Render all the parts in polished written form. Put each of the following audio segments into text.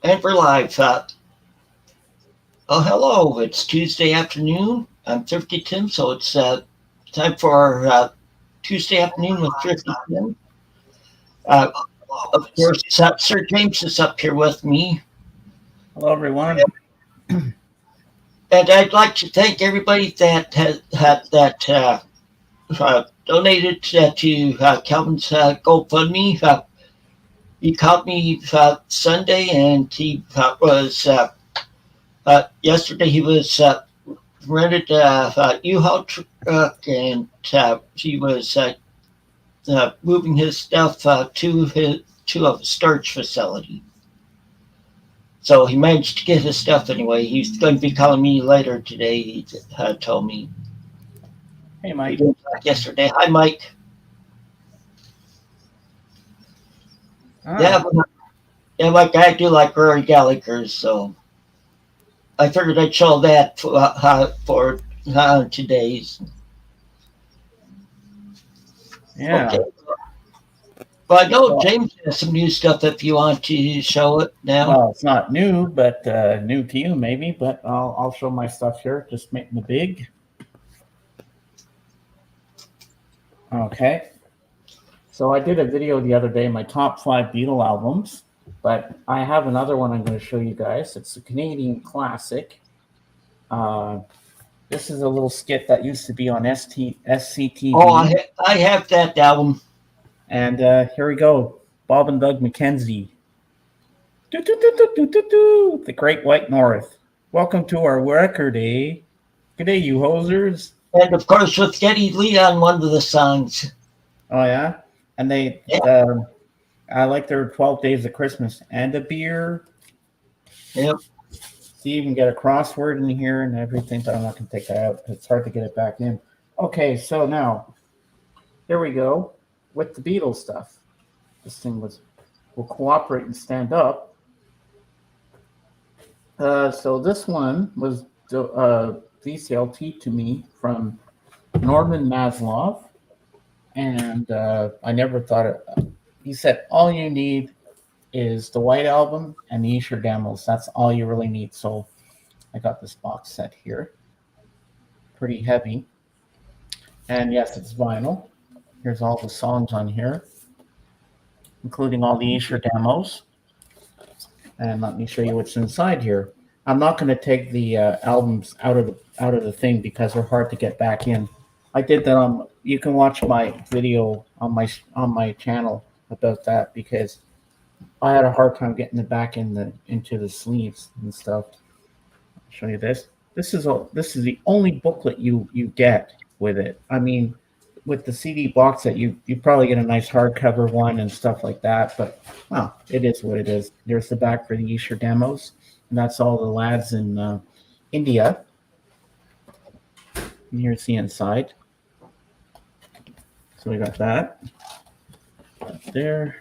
And we're live. Hello. It's Tuesday afternoon. I'm Thrifty Tim, so it's time for our Tuesday afternoon with Thrifty Tim. Uh, of course, Sir James is up here with me. Hello, everyone. And I'd like to thank everybody that donated to Calvin's GoFundMe. He called me Sunday, and he was yesterday. He was rented a U-Haul truck, and he was moving his stuff to a storage facility. So he managed to get his stuff anyway. He's going to be calling me later today. He told me. Hey, Mike. Yesterday. Hi, Mike. Ah. Yeah, Mike. I do like Rory Gallagher's, so I figured I'd show that for today's. Yeah. Okay. But I know James has some new stuff if you want to show it now. Well, it's not new, but new to you maybe. But I'll show my stuff here. Just making it big. Okay. So I did a video the other day, my top 5 Beatle albums. But I have another one I'm going to show you guys. It's a Canadian classic. This is a little skit that used to be on SCTV. Oh, I have that album. And here we go. Bob and Doug McKenzie. The Great White North. Welcome to our record, eh? Good day, you hosers. And of course, with Geddy Lee on one of the songs. Oh, yeah? And they, I like their 12 Days of Christmas and a beer. Yep. So you can get a crossword in here and everything, but I'm not going to take that out. It's hard to get it back in. Okay, so now, here we go with the Beatles stuff. This thing will cooperate and stand up. So this one was VCLT to me from Norman Maslov. And I never thought it. He said, all you need is the White Album and the Esher demos. That's all you really need. So I got this box set here. Pretty heavy. And yes, it's vinyl. Here's all the songs on here, including all the Esher demos. And let me show you what's inside here. I'm not going to take the albums out of the thing because they're hard to get back in. I did that on. You can watch my video on my channel about that because I had a hard time getting it back into the sleeves and stuff. I'll show you this. This is the only booklet you get with it. I mean, with the CD box set, you probably get a nice hardcover one and stuff like that. But well, it is what it is. There's the back for the Esher demos, and that's all the lads in India. And here's the inside. So we got that right there.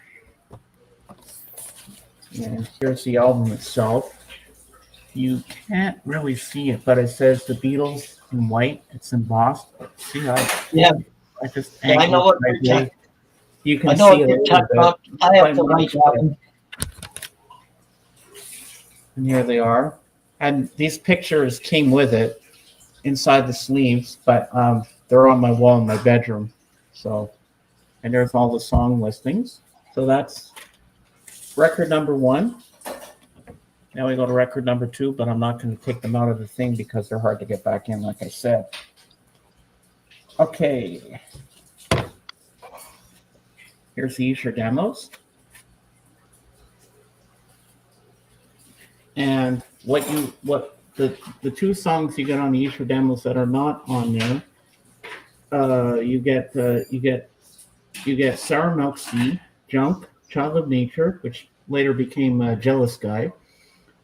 And here's the album itself. You can't really see it, but it says the Beatles in white. It's embossed. See how I just I know what you're talking. You can see it. I have the White Album. And here they are. And these pictures came with it inside the sleeves, but they're on my wall in my bedroom. So, and there's all the song listings. So that's record number 1. Now we go to record number 2, but I'm not going to take them out of the thing because they're hard to get back in, like I said. Okay. Here's the Esher demos. And what the 2 songs you get on the Esher demos that are not on there, you get Sour Milk Sea, Junk, Child of Nature, which later became Jealous Guy,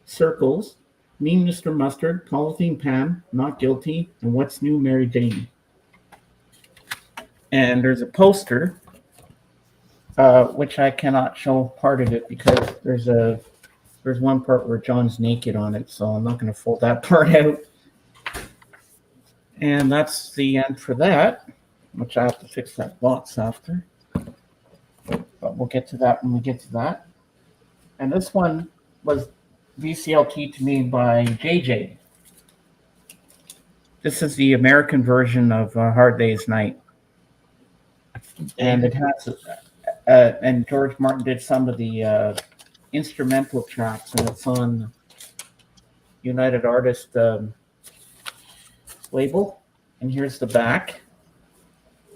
Circles, Mean Mr. Mustard, Polythene Pam, Not Guilty, and What's New, Mary Jane. And there's a poster, which I cannot show part of it because there's one part where John's naked on it, so I'm not going to fold that part out. And that's the end for that, which I have to fix that box after. But we'll get to that when we get to that. And this one was VCLT to Me by JJ. This is the American version of Hard Day's Night. And it has, and George Martin did some of the instrumental tracks, and it's on United Artists label. And here's the back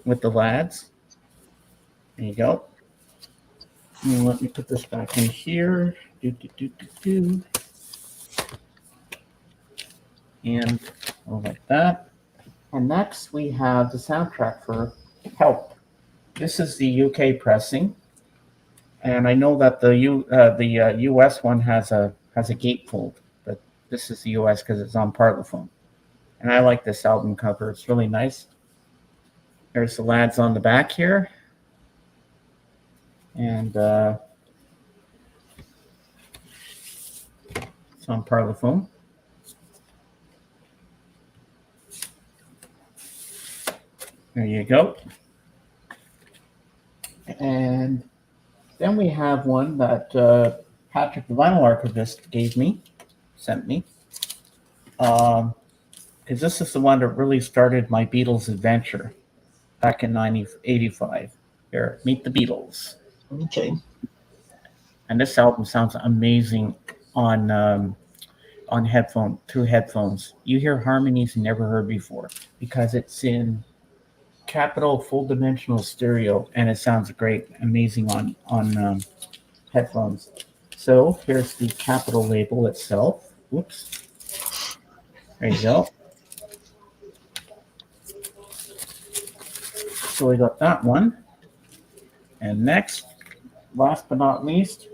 with the lads. There you go. And let me put this back in here. And like that. And next we have the soundtrack for Help. This is the UK pressing, and I know that the US one has a gatefold, but this is the US because it's on Parlophone. And I like this album cover; it's really nice. There's the lads on the back here, and it's on Parlophone. There you go. And then we have one that Patrick, the vinyl archivist, sent me. Because this is the one that really started my Beatles adventure back in 1985. Here, Meet the Beatles. Okay. And this album sounds amazing on through headphones. You hear harmonies you never heard before because it's in Capitol full dimensional stereo, and it sounds great, amazing on headphones. So here's the Capitol label itself. Whoops. There you go. So we got that one. And next, last but not least,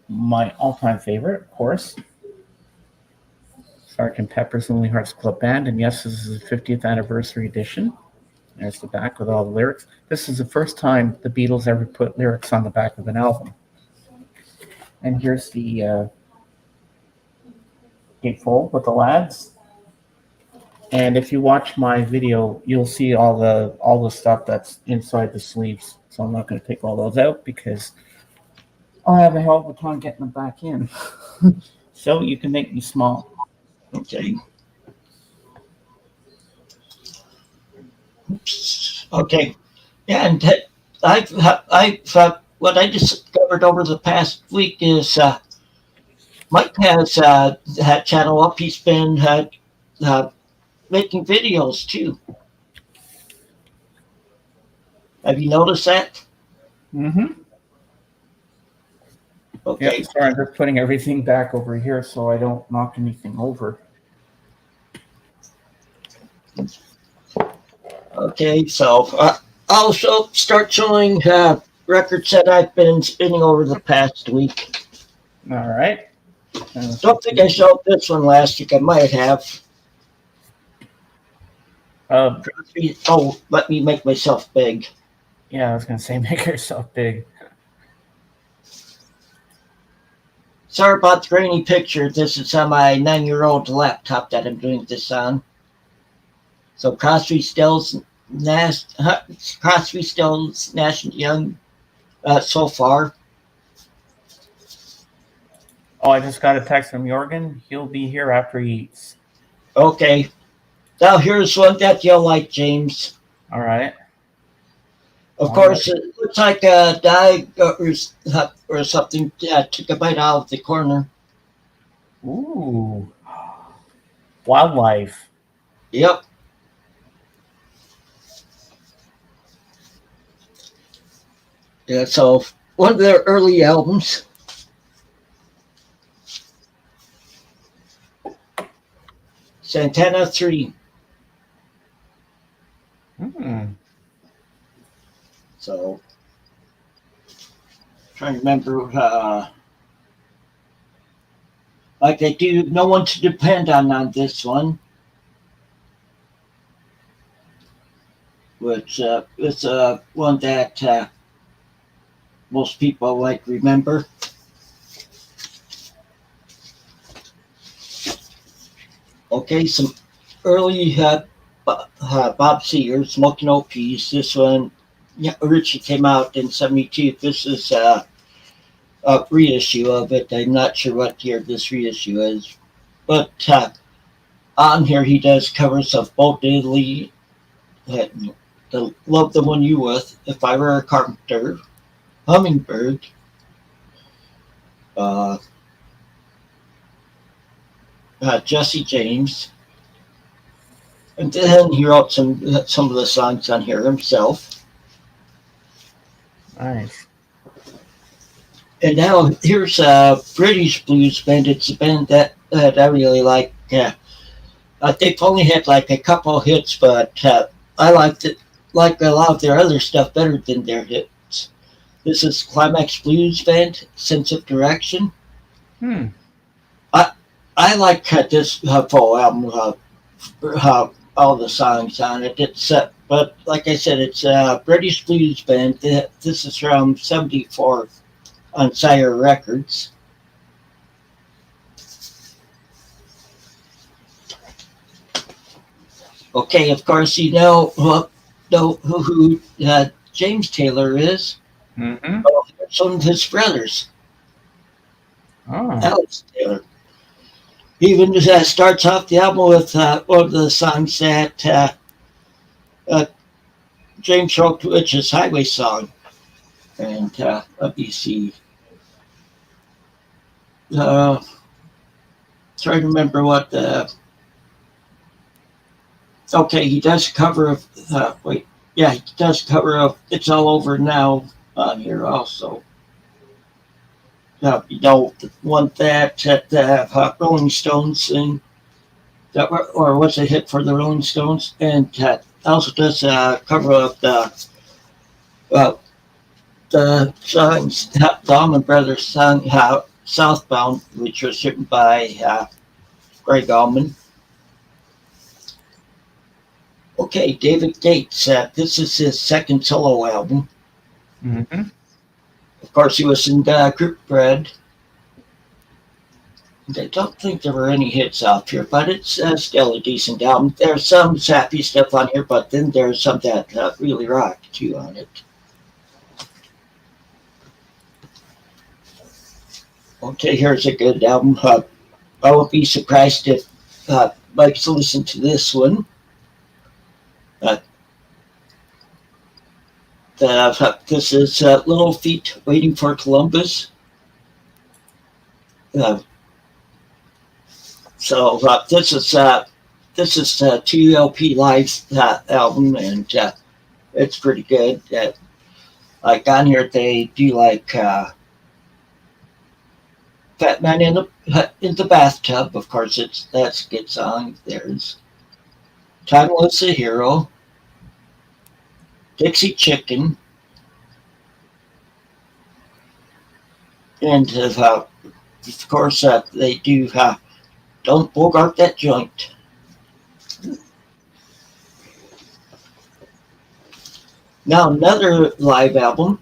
my all-time favorite, of course, Sgt. Pepper's Lonely Hearts Club Band. And yes, this is the 50th anniversary edition. There's the back with all the lyrics. This is the first time the Beatles ever put lyrics on the back of an album. And here's the gatefold with the lads. And if you watch my video, you'll see all the stuff that's inside the sleeves. So I'm not going to take all those out because I'll have a hell of a time getting them back in. So you can make me small. Okay. Oops. Okay. Yeah, and what I discovered over the past week is Mike has that channel up. He's been making videos too. Have you noticed that? Mm-hmm. Okay. Yeah, sorry, I'm just putting everything back over here so I don't knock anything over. Okay, so I'll start showing records that I've been spinning over the past week. All right. Don't think I showed this one last week. I might have. Let me make myself big. Yeah, I was going to say make yourself big. Sorry about the grainy picture. This is on my 9-year-old laptop that I'm doing this on. So Crosby, Stills, Nash and Young so far. Oh, I just got a text from Jorgen. He'll be here after he eats. Okay. Now here's one that you'll like, James. All right. Of course, it looks like a dog or something took a bite out of the corner. Ooh. Wildlife. Yep. Yeah, so one of their early albums. Santana 3. So, trying to remember, like they do, no one to depend on this one, which is one that most people like remember. Okay, some early Bob Seger, Smoking OPs. This one, yeah, originally came out in '72. This is reissue of it. I'm not sure what year this reissue is, but on here he does covers of Bo Diddley, the Love the One You With, If I Were a Carpenter, Hummingbird, uh, Jesse James, and then he wrote some of the songs on here himself. Nice. And now here's a British blues band. It's a band that I really like. They've only had like a couple hits, but I like a lot of their other stuff better than their hits. This is Climax Blues Band, Sense of Direction. I like this full album, all the songs on it. It's but like I said, it's a British blues band. This is from '74 on Sire Records. Okay, of course you know who James Taylor is. Mm-hmm. It's one of his brothers, Alex Taylor. He even starts off the album with one of the songs that James wrote, which is Highway Song. And let me see. Trying to remember what the. Okay, he does a cover of. He does cover of It's All Over Now on here also. The one that the Rolling Stones sing, or was a hit for the Rolling Stones, and also does a cover of the songs, the Allman Brothers song Southbound, which was written by Greg Allman. Okay, David Gates, this is his second solo album. Mm-hmm. Of course, he was in Group Bread. I don't think there were any hits off here, but it's still a decent album. There's some sappy stuff on here, but then there's some that really rock too on it. Okay, here's a good album. I won't be surprised if Mike's listened to this one. This is Little Feet Waiting for Columbus. This is a 2 LP live album, and it's pretty good. Like on here, they do like Fat Man in the Bathtub. Of course, that's a good song. There's Timeless a Hero, Dixie Chicken, and of course they do Don't Bogart That Joint. Now another live album.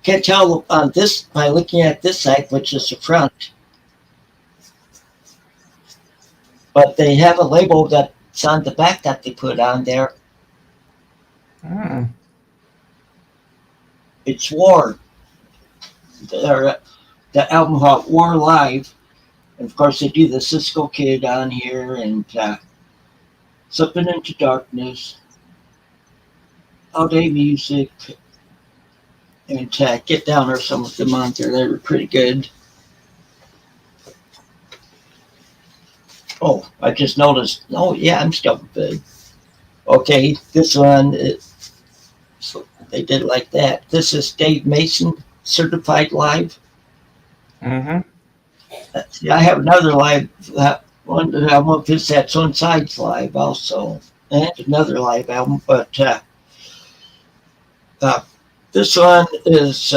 Can't tell on this by looking at this side, which is the front. But they have a label that's on the back that they put on there. It's War. The album War Live. And of course, they do the Cisco Kid on here and Slipping Into Darkness, All Day Music, and Get Down or some of them on there. They were pretty good. Oh, I just noticed. Oh, yeah, I'm still good. Okay, this one, so they did it like that. This is Dave Mason, Certified Live. Mm-hmm. See, I have another live one of his that's on Sides Live also, and another live album. But this one is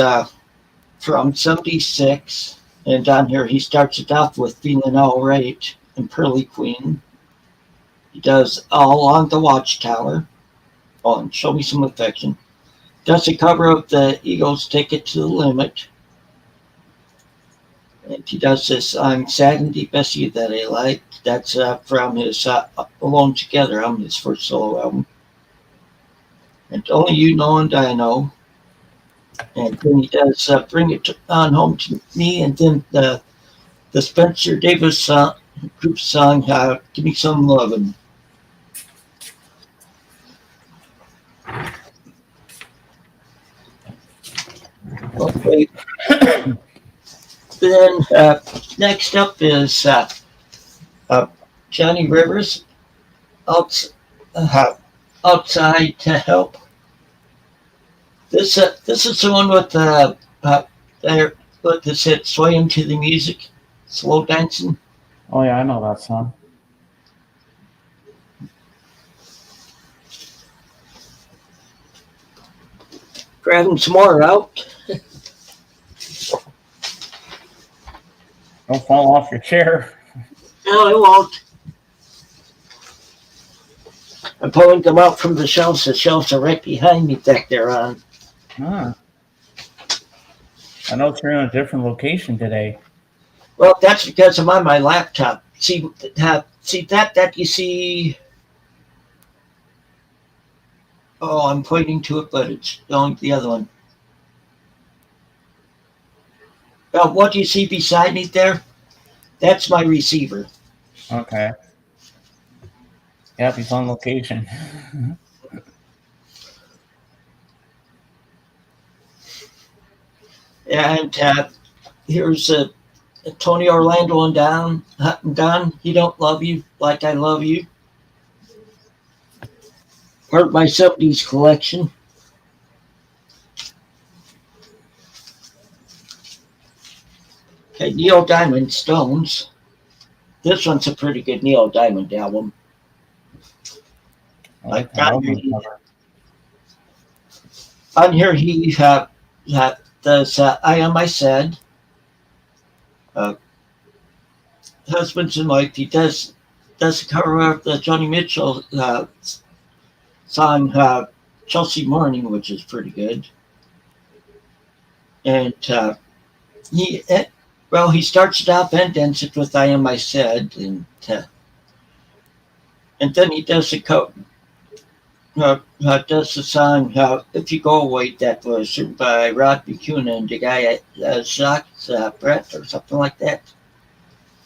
from '76, and on here he starts it off with Feeling All Right and Pearly Queen. He does All Along the Watchtower. Oh, and Show Me Some Affection. Does a cover of the Eagles' Take It to the Limit. And he does this I'm Sad and Deep Bessie that I like. That's from his Alone Together album, his first solo album. And Only You Know and I Know. And then he does Bring It On Home to Me, and then the Spencer Davis group song, Give Me Some Lovin'. Okay. Then next up is Johnny Rivers, outs, Outside to Help. This is the one with there with this hit Swaying to the Music, Slow Dancing. Oh yeah, I know that song. Grabbing some more out. Don't fall off your chair. No, I won't. I'm pulling them out from the shelves. The shelves are right behind me back there on. Ah. I know you're in a different location today. Well, that's because I'm on my laptop. See that you see. Oh, I'm pointing to it, but it's going the other one. Well, what do you see beside me there? That's my receiver. Okay. Yep, he's on location. And here's Tony Orlando and Don. He Don't Love You Like I Love You. Part of my 70s collection. Okay, Neil Diamond, Stones. This one's a pretty good Neil Diamond album. I like On here he does I Am I Said. Husbands and Wife. He does a cover of the Joni Mitchell song Chelsea Morning, which is pretty good. And he starts it off and ends it with I Am I Said, and then he does does the song If You Go Away, that was by Rod McCuna and the guy Jacques Brett or something like that.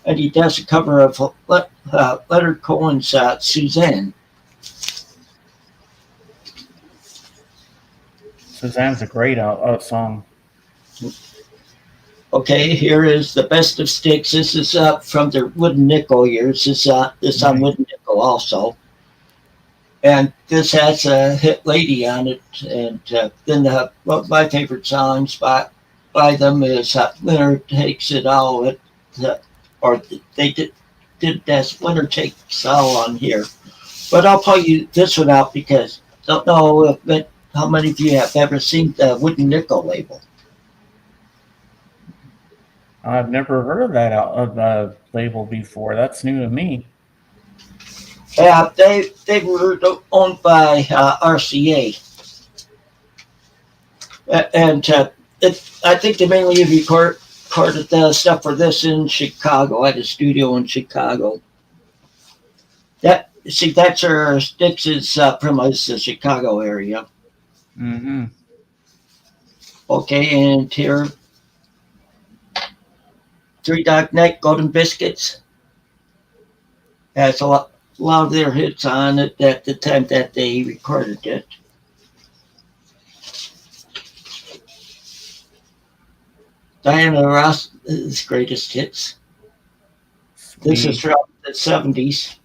And he does a cover of Leonard Cohen's Suzanne. Suzanne's a great song. Okay, here is The Best of Sticks. This is from their Wooden Nickel years. This on Wooden Nickel also. And this has a hit lady on it. And then my favorite songs by them is Winner Takes It All. Or they did this Winner Takes All on here. But I'll pull you this one out because I don't know how many of you have ever seen the Wooden Nickel label. I've never heard of that label before. That's new to me. Yeah, they were owned by RCA, and I think they mainly recorded the stuff for this in Chicago at a studio in Chicago. That's where Sticks is from the Chicago area. Mm-hmm. Okay, and here, Three Dog Night, Golden Biscuits has a lot of their hits on it at the time that they recorded it. Diana Ross's greatest hits. Sweet. This is from the 70s.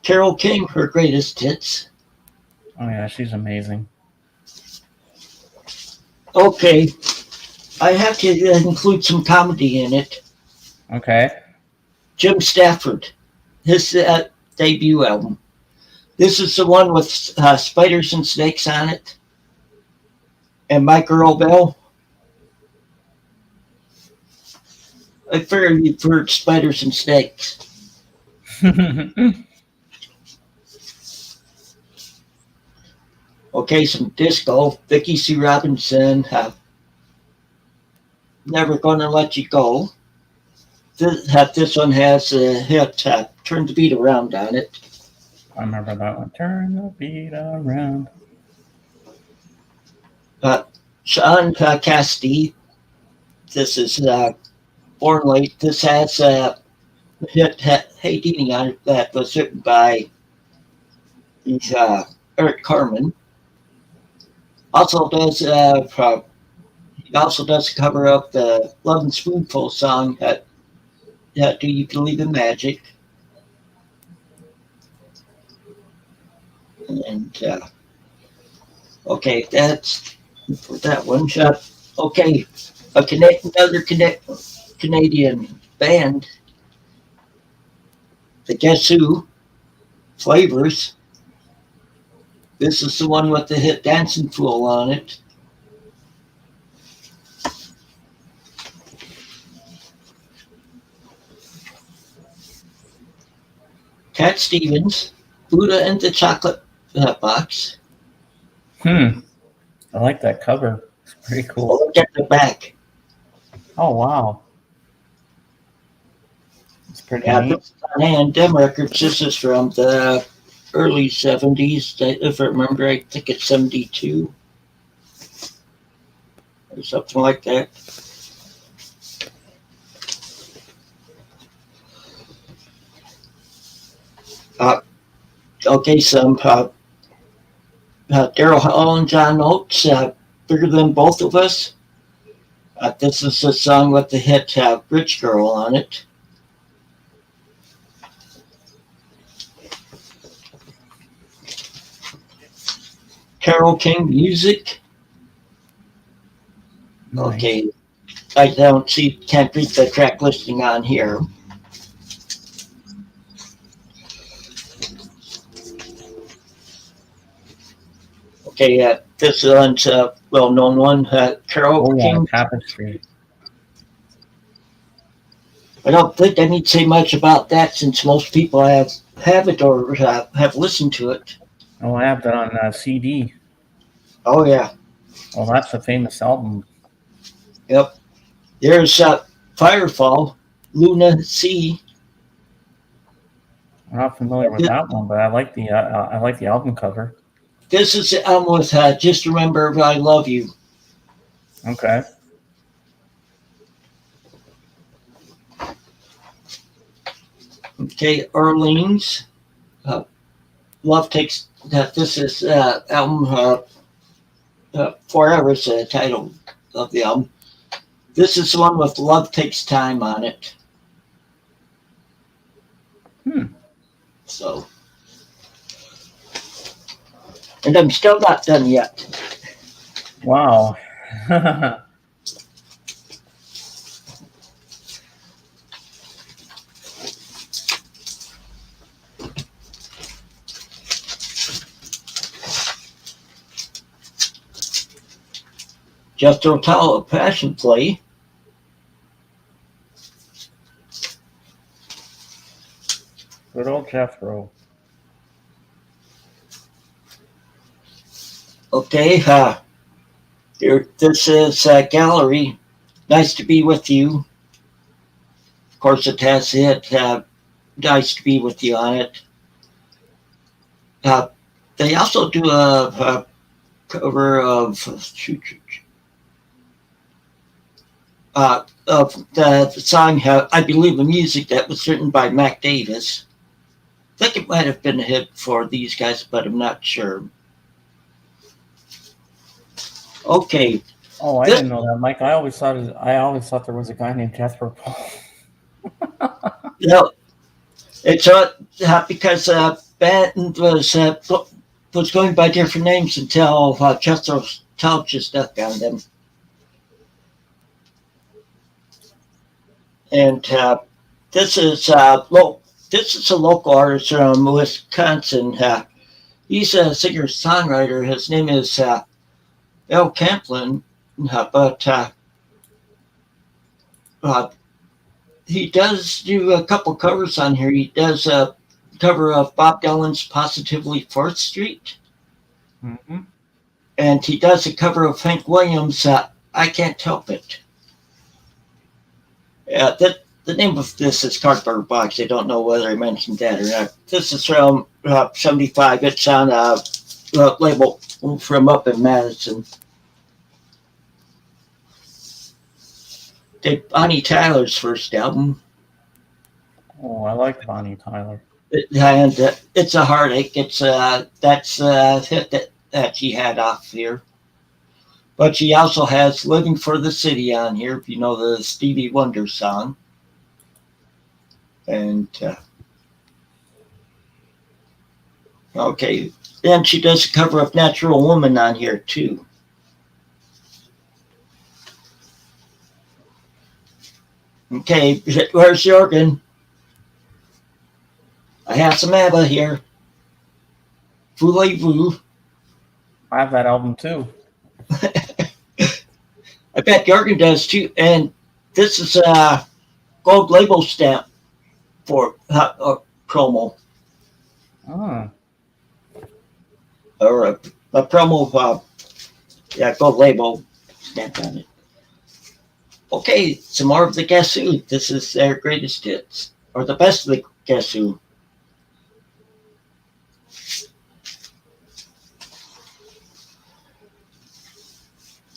Carole King, her greatest hits. Oh yeah, she's amazing. Okay, I have to include some comedy in it. Okay. Jim Stafford, his debut album. This is the one with spiders and snakes on it. And My Girl Belle. I figured you've heard spiders and snakes. Okay, some disco. Vicki C. Robinson, Never Gonna Let You Go. This one has a hit, Turn the Beat Around on it. I remember that one. Turn the beat around. Sean Cassidy. This is Born Late. This has hit Hey Dini on it that was written by Eric Carmen. Also does he also does a cover of the Love and Spoonful song Do You Believe in Magic? And okay, that's for that one. Okay, another Canadian band, the Guess Who, Flavors. This is the one with the hit Dancing Fool on it. Cat Stevens, Buddha and the Chocolate Box. I like that cover. It's pretty cool. Look at the back. Oh, wow. It's pretty neat. This is on A&M Records. This is from the early 70s. If I remember, I think it's 72 or something like that. Okay, some Daryl Hall and John Oates, Bigger Than Both of Us. This is a song with the hit Rich Girl on it. Carole King Music. Nice. Okay, can't read the track listing on here. Okay, this one's a well-known one, Carole King. Tapestry. I don't think I need to say much about that since most people have it or have listened to it. Oh, I have that on CD. Oh, yeah. Well, that's a famous album. Yep. There's Firefall, Luna Sea. I'm not familiar with that one, but I like the album cover. This is the album with Just Remember I Love You. Okay. Okay, Orleans. Love Takes... this is album... Forever is the title of the album. This is the one with Love Takes Time on it. So... And I'm still not done yet. Wow. Jethro Tull, Passion Play. Good old Jethro. Okay, here, this is Gallery. Nice to Be With You. Of course, it has it. Nice to Be With You on it. They also do a cover of the song, I Believe in Music, that was written by Mac Davis. I think it might have been a hit for these guys, but I'm not sure. Okay. Oh, I didn't know that, Mike. I always thought there was a guy named Jethro Tull. No, it's because band was going by different names until Jethro Tull just stuck on them. And this is a local artist from Wisconsin. He's a singer-songwriter. His name is Bill Camplin, but he does do a couple covers on here. He does a cover of Bob Dylan's Positively 4th Street. Mm-hmm. And he does a cover of Hank Williams' I Can't Help It. the name of this is Cardboard Box. I don't know whether I mentioned that or not. This is from 75. It's on a label from up in Madison. Did Bonnie Tyler's first album. Oh, I like Bonnie Tyler. And it's a heartache. That's a hit that she had off here. But she also has Living for the City on here, if you know the Stevie Wonder song. And okay, then she does a cover of Natural Woman on here too. Okay, where's the organ? I have some ABBA here. Voulez-vous? I have that album too. I bet Jorgen does too. And this is a gold label stamp for promo. Ah. Or a promo, gold label stamp on it. Okay, some more of the Guess Who. This is their greatest hits, or the best of the Guess Who.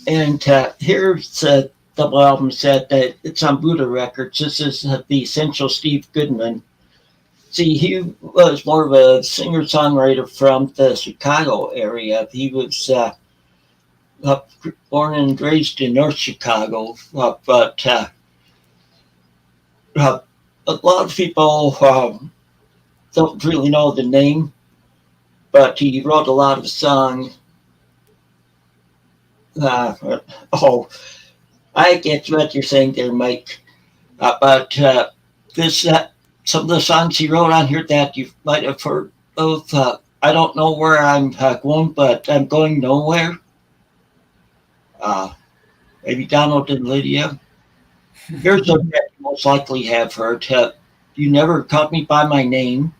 And here's a double album set that it's on Buddha Records. This is the Essential Steve Goodman. See, he was more of a singer-songwriter from the Chicago area. He was born and raised in North Chicago, but a lot of people don't really know the name, but he wrote a lot of songs. I get what you're saying there, Mike. But this some of the songs he wrote on here that you might have heard of. I don't know where I'm going, but I'm going nowhere. Maybe Donald and Lydia. Here's a that you most likely have heard. You Never Caught Me by My Name.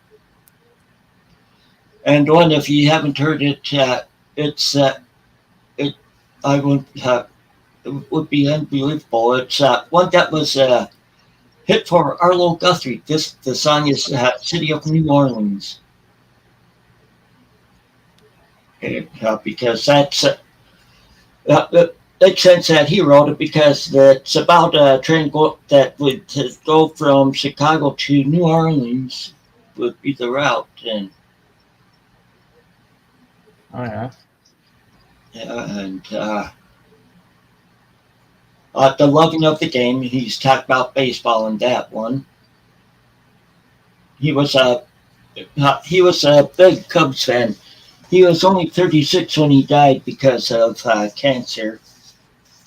And one, if you haven't heard it, it's I would it would be unbelievable. It's one that was a hit for Arlo Guthrie. The song is "City of New Orleans," because that's it makes sense that he wrote it because it's about a train that would go from Chicago to New Orleans would be the route, and oh yeah. Yeah, and the loving of the game. He's talked about baseball in that one. He was a big Cubs fan. He was only 36 when he died because of cancer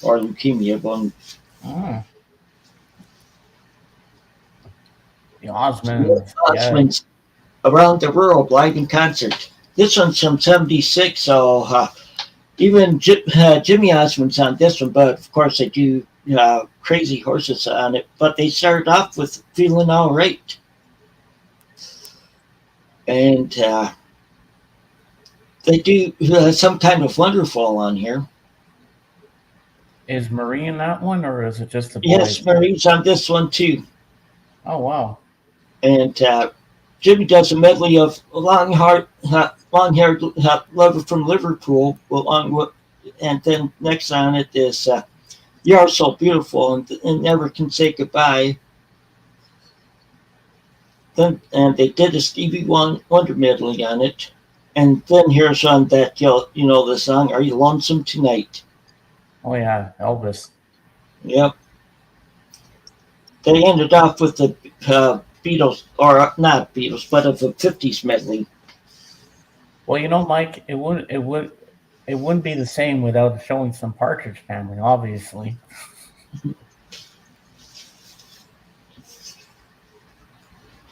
or leukemia. Oh. The Osmonds. Osmonds around the world live in concert. This one's from '76, so. Even Jimmy Osmond's on this one, but of course they do Crazy Horses on it. But they started off with Feeling All Right. And they do some kind of Wonderful on here. Is Marie in that one, or is it just the boys? Yes, Marie's on this one too. Oh, wow. And Jimmy does a medley of long-haired lover from Liverpool, along with, and then next on it is You're So Beautiful and Never Can Say Goodbye. Then and they did a Stevie Wonder medley on it, and then here's one that you know the song Are You Lonesome Tonight? Oh yeah, Elvis. Yep. They ended off with the Beatles, or not Beatles, but of a '50s medley. Well, you know, Mike, it wouldn't be the same without showing some Partridge Family, obviously.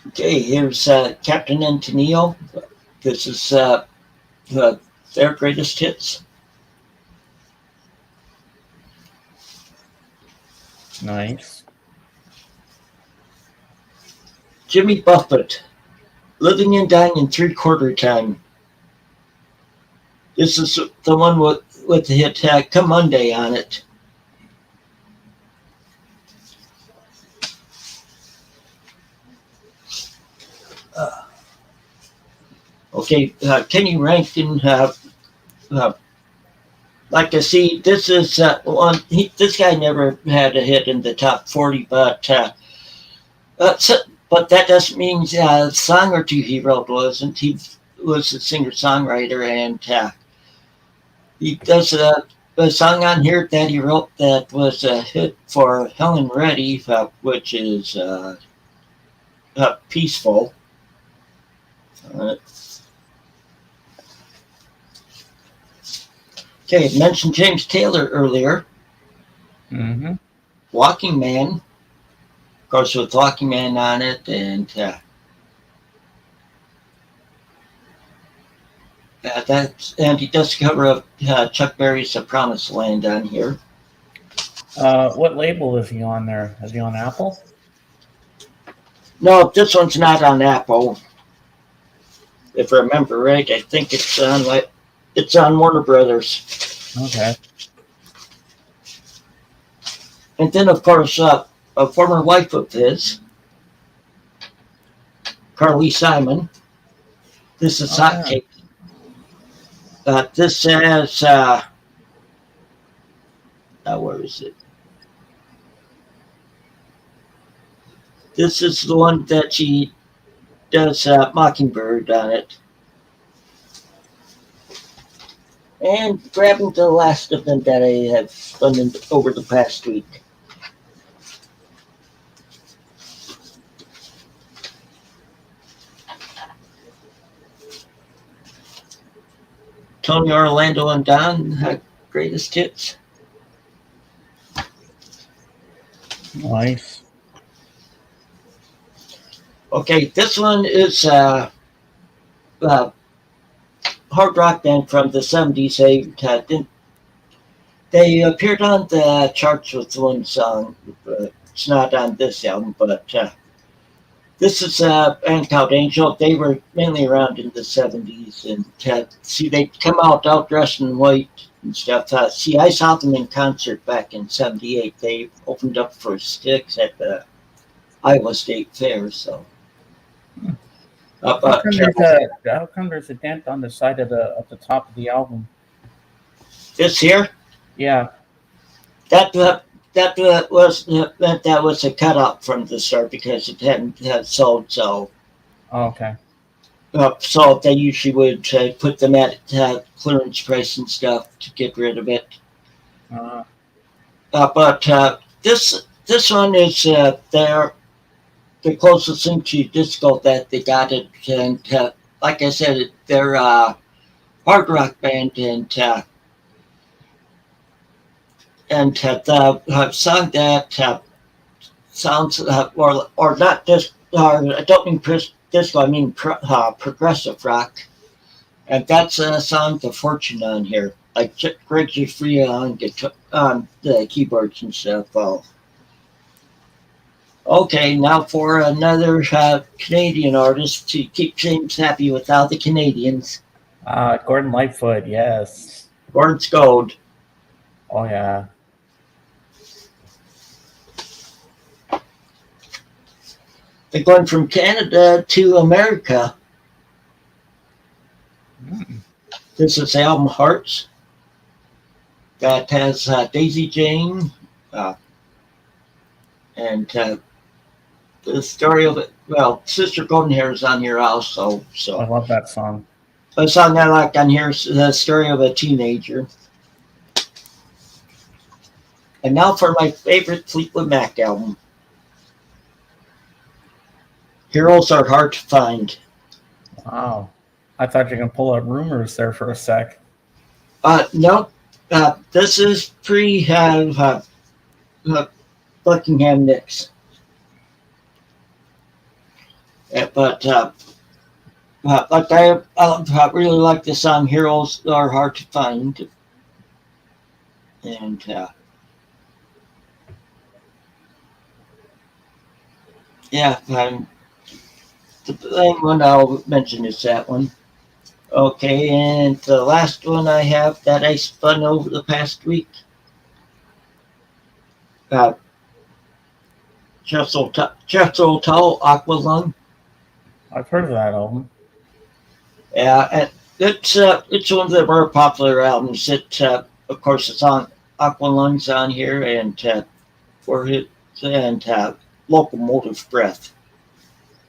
Okay, here's Captain and Tennille. This is their greatest hits. Nice. Jimmy Buffett, Living and Dying in Three-Quarter Time. This is the one with the hit Come Monday on it. Okay, Kenny Rankin, like I see, this is one. This guy never had a hit in the top 40, but that doesn't mean a song or two he wrote wasn't. He was a singer-songwriter, and he does a song on here that he wrote that was a hit for Helen Reddy, which is Peaceful. Okay, I mentioned James Taylor earlier. Mm-hmm. Walking Man, of course, with Walking Man on it, and and he does cover of Chuck Berry's Promised Land on here. What label is he on there? Is he on Apple? No, this one's not on Apple. If I remember right, I think it's on Warner Brothers. Okay. And then, of course, a former wife of his, Carly Simon. This is Hot Cake. This has, where is it? This is the one that she does Mockingbird on it. And grabbing the last of them that I have done over the past week. Tony Orlando and Don, greatest hits. Nice. Okay, this one is a hard rock band from the 70s. They appeared on the charts with one song. It's not on this album, but this is a band called Angel. They were mainly around in the 70s, and they come out dressed in white and stuff. I saw them in concert back in 78. They opened up for Styx at the Iowa State Fair, so. How come there's a dent on the side of the top of the album? This here? Yeah. That was a cut up from the start because it hadn't sold. So. Oh, okay. So they usually would put them at clearance price and stuff to get rid of it. But this one is the closest thing to disco that they got it, and like I said, they're a hard rock band, and the song that sounds or not just I don't mean disco, I mean progressive rock, and that's a song The Fortune on here, like Greg Giuffria on guitar, on the keyboards and stuff. Okay, now for another Canadian artist to keep James happy with all the Canadians. Gordon Lightfoot, yes. Gordon's Gold. Oh, yeah. They're going from Canada to America. This is the album Hearts. That has Daisy Jane and the story of it. Well, Sister Golden Hair is on here also. So I love that song. The song I like on here is the story of a teenager. And now for my favorite Fleetwood Mac album. Heroes Are Hard to Find. Wow. I thought you were going to pull out Rumors there for a sec. No. This is pre Buckingham Nicks. But like I really like the song Heroes Are Hard to Find. And yeah, the main one I'll mention is that one. Okay, and the last one I have that I spun over the past week. Jethro Tull, Aqualung. I've heard of that album. Yeah, and it's one of the more popular albums. Of course, it's on Aqualung's on here, and for it and Locomotive Breath.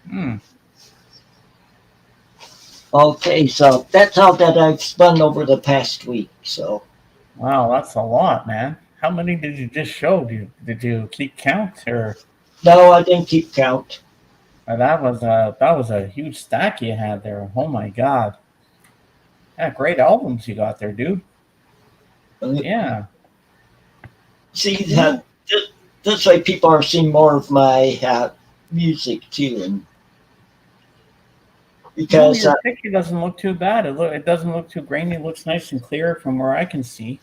Hmm. Okay, so that's all that I've spun over the past week. So Wow, that's a lot, man. How many did you just show? Did you keep count, or no, I didn't keep count. that was a huge stack you had there? Oh my god, yeah, great albums you got there, dude. Uh, Yeah, See you that know, this way people are seeing more of my music too, and because your picture doesn't look too bad. It doesn't look too grainy. It looks nice and clear from where I can see.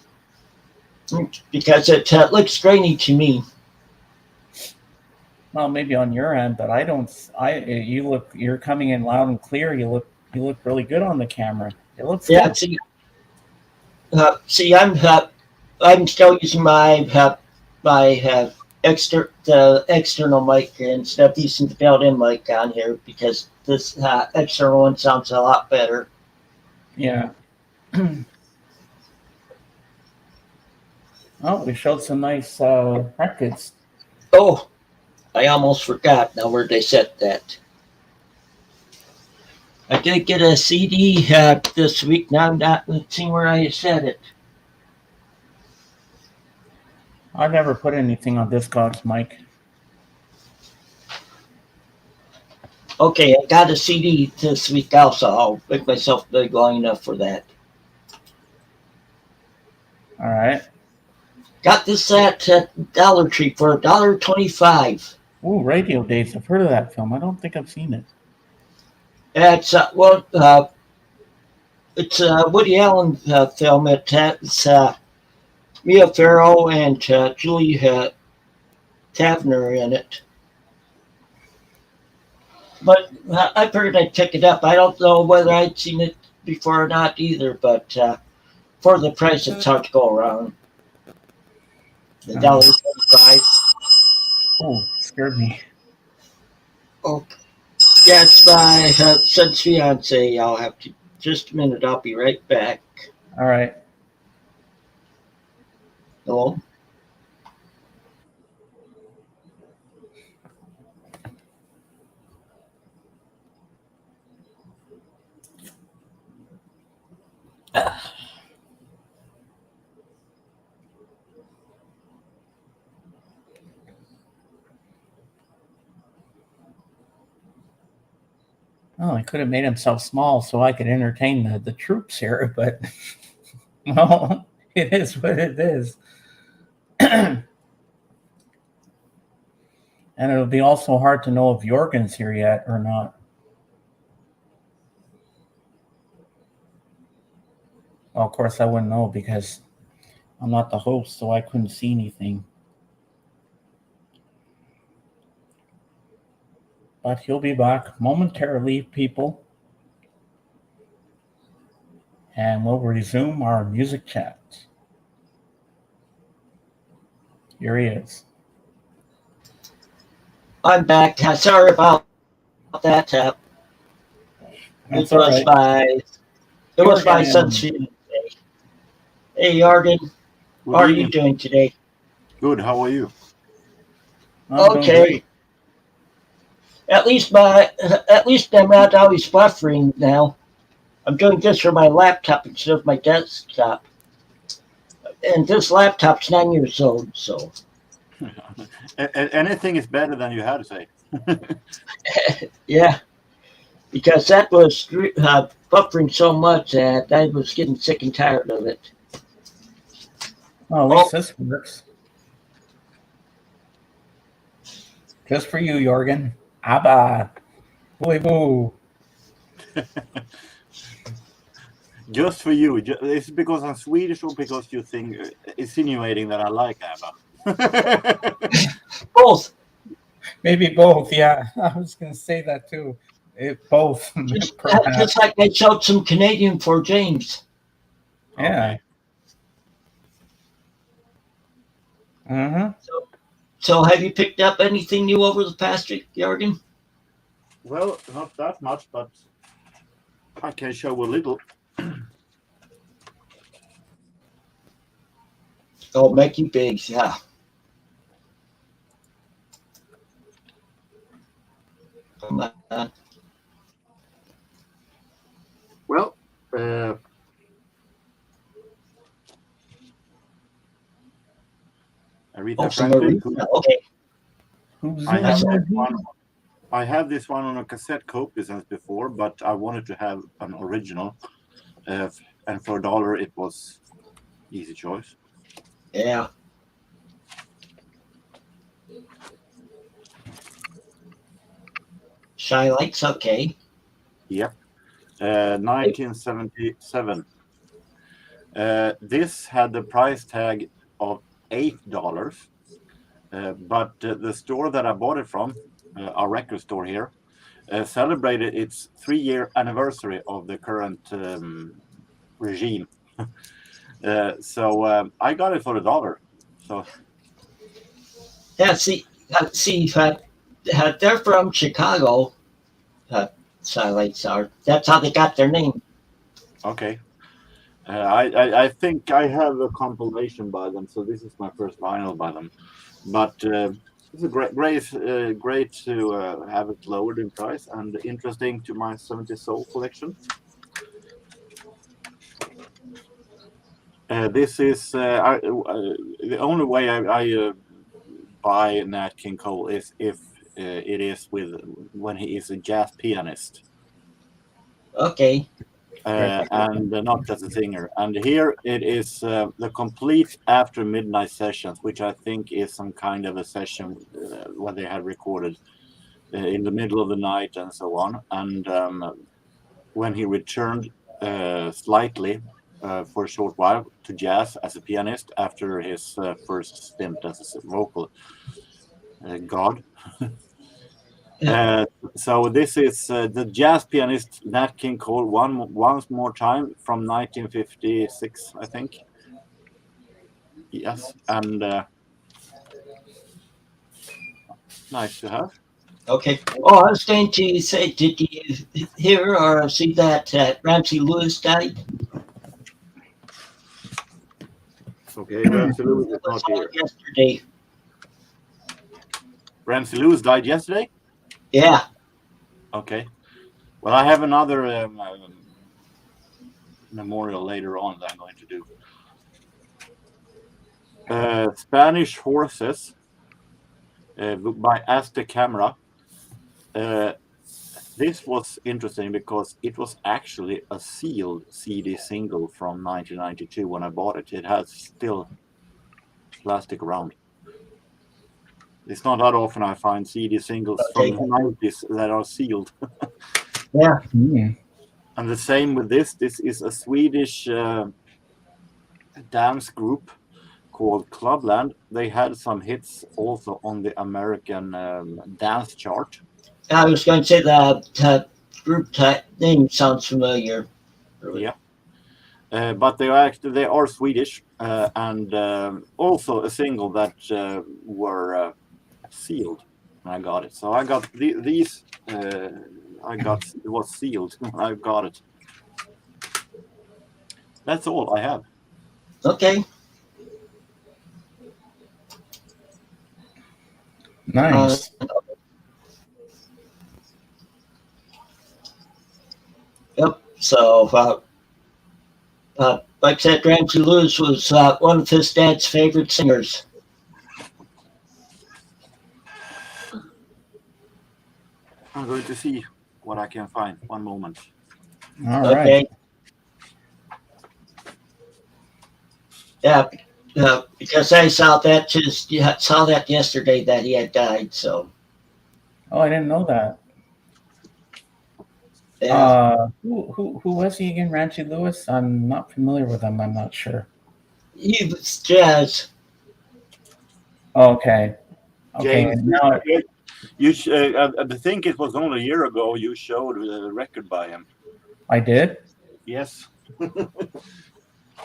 it looks grainy to me. Well, maybe on your end, but I don't. You're coming in loud and clear. You look really good on the camera. It looks Yeah, good. see, I'm still using my external mic instead of using the built-in mic on here because this external one sounds a lot better. Yeah. Oh, we showed some nice records. Oh, I almost forgot now where they set that. I did get a CD this week. Now I'm not seeing where I set it. I never put anything on Discogs, Mike. Okay, I got a CD this week also. I'll make myself big long enough for that. All right. Got this at Dollar Tree for $1.25. Ooh, Radio Days. I've heard of that film. I don't think I've seen it. It's it's a Woody Allen film. It has Mia Farrow and Julie Taverner in it. But I figured I'd pick it up. I don't know whether I'd seen it before or not either. But for the price, it's hard to go around. The $1.25. Oh, scared me. Oh, yeah, it's my son's fiance. I'll have to just a minute. I'll be right back. All right. Hello. Oh, he could have made himself small so I could entertain the troops here, but well, it is what it is. And it'll be also hard to know if Jorgen's here yet or not. Well, of course, I wouldn't know because I'm not the host, so I couldn't see anything. But he'll be back momentarily, people. And we'll resume our music chat. Here he is. I'm back. Sorry about that. That's It was all right. my son's fiance. Hey, Jorgen, Good how are you evening. doing today? Good. How are you? I'm doing Okay. great. At least I'm not always buffering now. I'm doing this for my laptop instead of my desktop. And this laptop's 9 years old, so Anything is better than you had to say. yeah. Because that was buffering so much that I was getting sick and tired of it. Well, at least this works. Just for you, Jorgen. Abba. Boy, boo. Just for you. Is it because I'm Swedish or because you think insinuating that I like ABBA? Both. Maybe both, yeah. I was going to say that too. Both, perhaps. Just like I showed some Canadian for James. Yeah. Okay. So have you picked up anything new over the past week, Jorgen? Well, not that much, but I can show a little. Oh, make you big, yeah. Come on. Well, Aretha Some Franklin. Aretha. Okay. I have this one on a cassette copy since before, but I wanted to have an original, and for $1 it was easy choice. Yeah. Shy Lights, okay. Yep. 1977. This had the price tag of $8, but the store that I bought it from, our record store here, celebrated its 3-year anniversary of the current regime. So I got it for $1. So Yeah, see, they're from Chicago. Shy Lights are. That's how they got their name. okay. I think I have a compilation by them, so this is my first vinyl by them. But it's a great to have it lowered in price and interesting to my 70s soul collection. This is the only way I buy Nat King Cole is if it is when he is a jazz pianist. Okay. And not as a singer. And here it is the complete After Midnight sessions, which I think is some kind of a session where they had recorded in the middle of the night and so on. And when he returned slightly for a short while to jazz as a pianist after his first stint as a vocal god. So this is the jazz pianist Nat King Cole once more time from 1956, I think. Yes, and nice to have. Okay. Oh, I was going to say, did you hear or see that Ramsey Lewis died? Okay, Ramsey Lewis is not here. Yesterday. Ramsey Lewis died yesterday? Yeah. Okay. Well, I have another memorial later on that I'm going to do. Spanish Horses by Aztec Camera. This was interesting because it was actually a sealed CD single from 1992 when I bought it. It has still plastic around. It's not that often I find CD singles from the 90s that are sealed. Yeah. And the same with this. This is a Swedish dance group called Clubland. They had some hits also on the American dance chart. I was going to say the group name sounds familiar. Yeah. But they are Swedish and also a single that were sealed when I got it. So I got these. It was sealed when I got it. That's all I have. Okay. Nice. Yep. So, like I said, Ramsey Lewis was one of his dad's favorite singers. I'm going to see what I can find. One moment. All right. Yeah, because I saw that yesterday that he had died. So. Oh, I didn't know that. Yeah. Who was he again? Ramsey Lewis? I'm not familiar with him. I'm not sure. He was jazz. Okay. James, now I think it was only a year ago you showed the record by him. I did? Yes.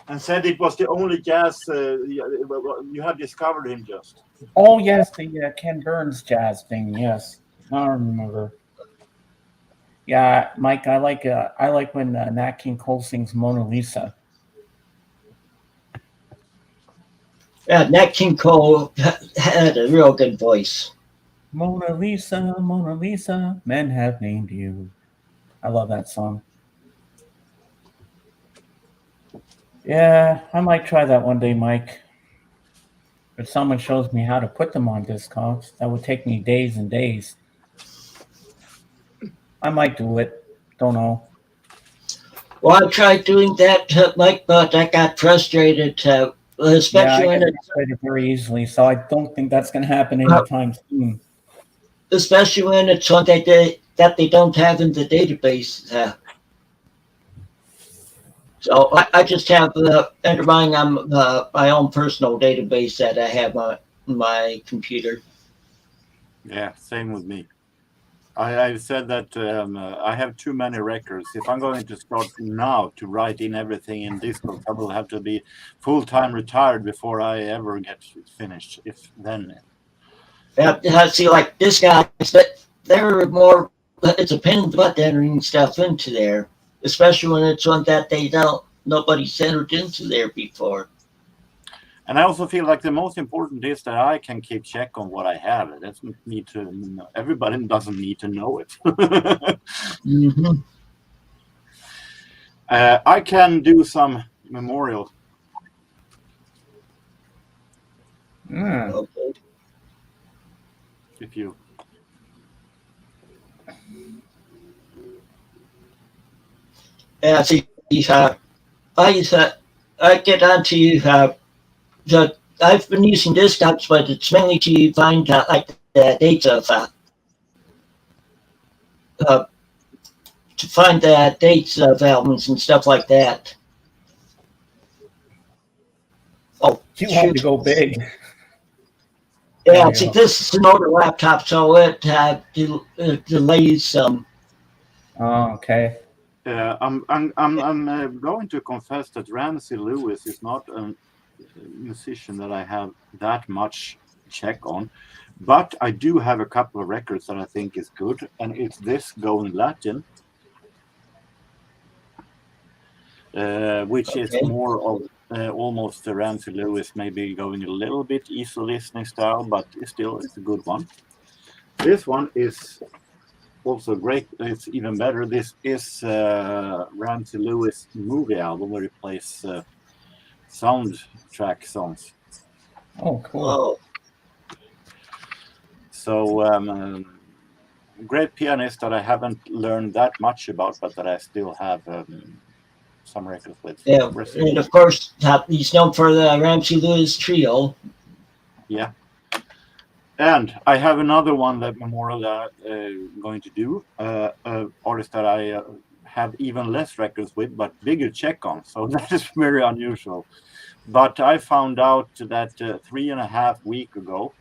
And said it was the only jazz you had discovered him just. Oh, yes, the Ken Burns jazz thing. Yes. Now I remember. Yeah, Mike, I like when Nat King Cole sings Mona Lisa. Yeah, Nat King Cole had a real good voice. Mona Lisa, men have named you. I love that song. Yeah, I might try that one day, Mike. If someone shows me how to put them on Discogs, that would take me days and days. I might do it. Don't know. Well, I tried doing that, Mike, but I got frustrated, Yeah, especially I when get it's frustrated very easily, so I don't think that's going to happen uh, anytime soon. especially when it's one that they don't have in the database. So I just have underlying on my own personal database that I have on my computer. Yeah, same with me. I've said that I have too many records. If I'm going to start now to write in everything in Discord, I will have to be full-time retired before I ever get finished. If then, Yeah, I see, like this guy, they're more. It's a pain in the butt entering stuff into there, especially when it's one that they don't nobody's entered into there before. and I also feel like the most important is that I can keep check on what I have. It doesn't need to. Everybody doesn't need to know it. Mm-hmm. I can do some memorial. Mm. Okay. If you Yeah, see, I I get onto I've been using Discogs, but it's mainly to find like the dates of uh, to find the dates of albums and stuff like that. Oh You want to shoot! go big. Yeah, see, Yeah. this is an older laptop, so it delays some. Oh, okay. I'm going to confess that Ramsey Lewis is not a musician that I have that much check on, but I do have a couple of records that I think is good, and it's this Going Latin, which is Okay. more of almost the Ramsey Lewis, maybe going a little bit easy listening style, but it's a good one. This one is also great. It's even better. This is Ramsey Lewis movie album where he plays soundtrack songs. Oh, cool. Oh, So great pianist that I haven't learned that much about, but that I still have some records with. yeah, and of course, he's known for the Ramsey Lewis Trio. Yeah. And I have another one that Memorial going to do. Artist that I have even less records with, but bigger check on. So that is very unusual. But I found out that 3.5 weeks ago,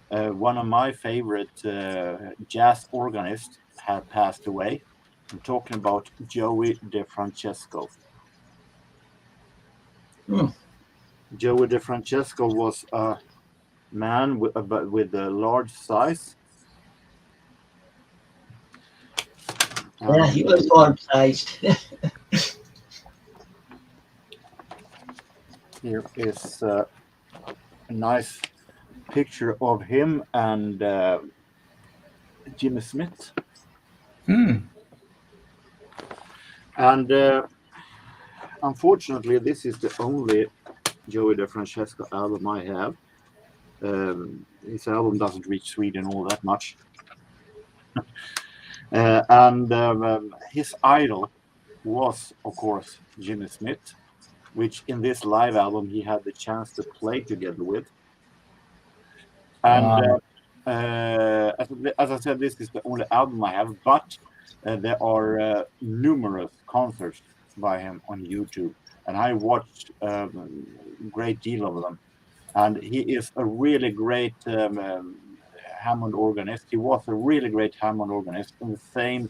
one of my favorite jazz organists had passed away. I'm talking about Joey DeFrancesco. Hmm. Joey DeFrancesco was a man with a large size. Yeah, he was large sized. Here is a nice picture of him and Jimmy Smith. Hmm. And unfortunately, this is the only Joey DeFrancesco album I have. His album doesn't reach Sweden all that much. And his idol was, of course, Jimmy Smith, which in this live album he had the chance to play together with. And as I said, this is the only album I have, but there are numerous concerts by him on YouTube, and I watched a great deal of them. And he is a really great Hammond organist. He was a really great Hammond organist in the same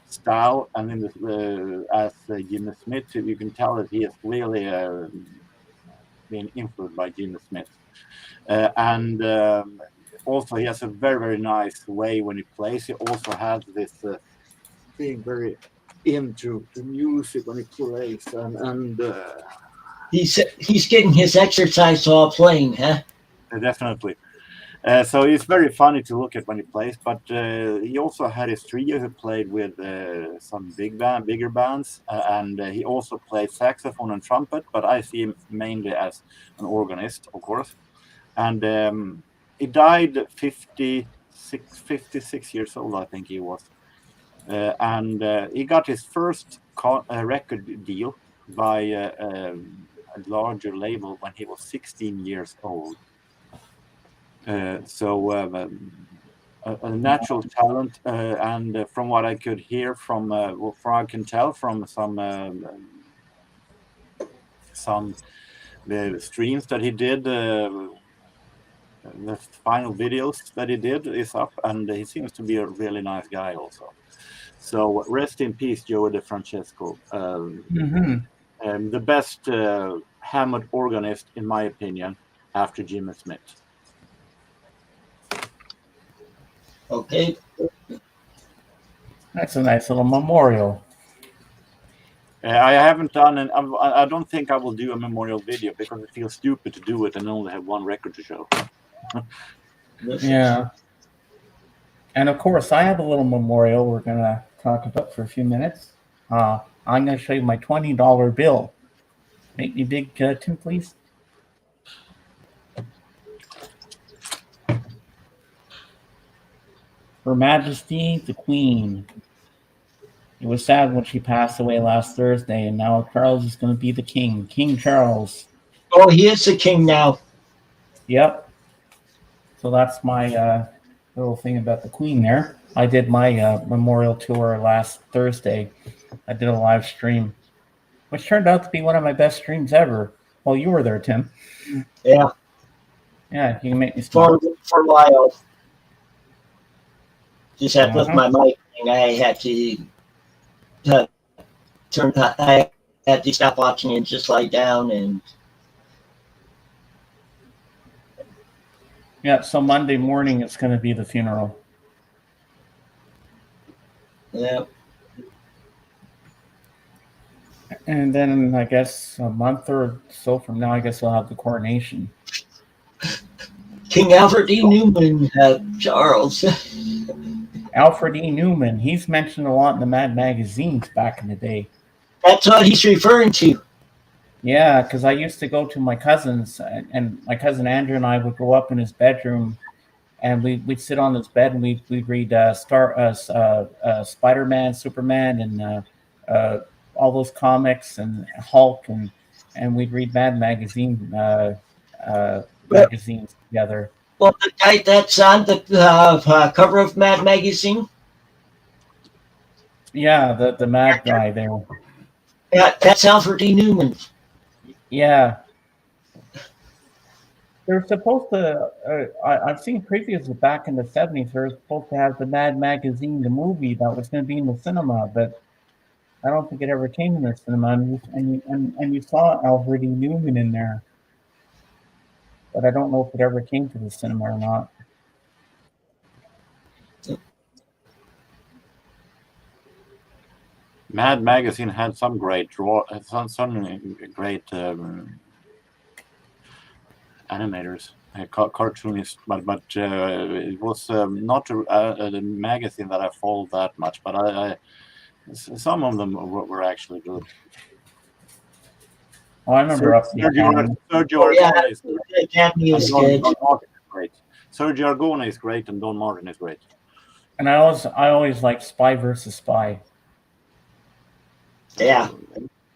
style and in the as Jimmy Smith. You can tell that he has really been influenced by Jimmy Smith, and also he has a very nice way when he plays. He also has this being very into the music when he plays, and He's getting his exercise while playing, huh? definitely. So it's very funny to look at when he plays, but he also had his trio who played with some bigger bands, and he also played saxophone and trumpet, but I see him mainly as an organist, of course. And he died 56 years old, I think he was. And he got his first record deal by a larger label when he was 16 years old. So a natural talent, and from what I could hear from I can tell from some the streams that he did, the final videos that he did is up, and he seems to be a really nice guy also. So rest in peace, Joey DeFrancesco. The best Hammond organist, in my opinion, after Jimmy Smith. Okay. That's a nice little memorial. I haven't done, and I don't think I will do a memorial video because it feels stupid to do it and only have one record to show. Yeah. And of course, I have a little memorial we're going to talk about for a few minutes. I'm going to show you my $20 bill. Make me big, Tim, please. Her Majesty the Queen. It was sad when she passed away last Thursday, and now Charles is going to be the king. King Charles. Oh, he is the king now. Yep. So that's my little thing about the Queen there. I did my memorial tour last Thursday. I did a live stream, which turned out to be one of my best streams ever. Well, you were there, Tim. Yeah. Yeah, you can make me smile. For a while. Just had with my mic, and I had to I had to stop watching and just lie down and. Yeah, so Monday morning it's going to be the funeral. Yeah. And then I guess a month or so from now, I guess we'll have the coronation. King Alfred E. Newman, Charles. Alfred E. Newman, he's mentioned a lot in the Mad magazines back in the day. That's what he's referring to. Yeah, because I used to go to my cousin's, and my cousin Andrew and I would go up in his bedroom, and we'd sit on his bed and we'd read Spider-Man, Superman, and all those comics and Hulk, and we'd read Mad magazines together. Well, the guy that's on the cover of Mad magazine. Yeah, the Mad guy there. Yeah, that's Alfred E. Newman. Yeah. They're supposed to, I've seen previously back in the 70s, they were supposed to have the Mad magazine, the movie that was going to be in the cinema, but I don't think it ever came in the cinema. And you saw Alfred E. Newman in there, but I don't know if it ever came to the cinema or not. Mad magazine had some great animators, cartoonists, but it was not a magazine that I followed that much. But some of them were actually good. Oh, I remember Sergio Argone is great. Sergio Argone is great, and Don Martin is great. And I always liked Spy versus Spy. Yeah.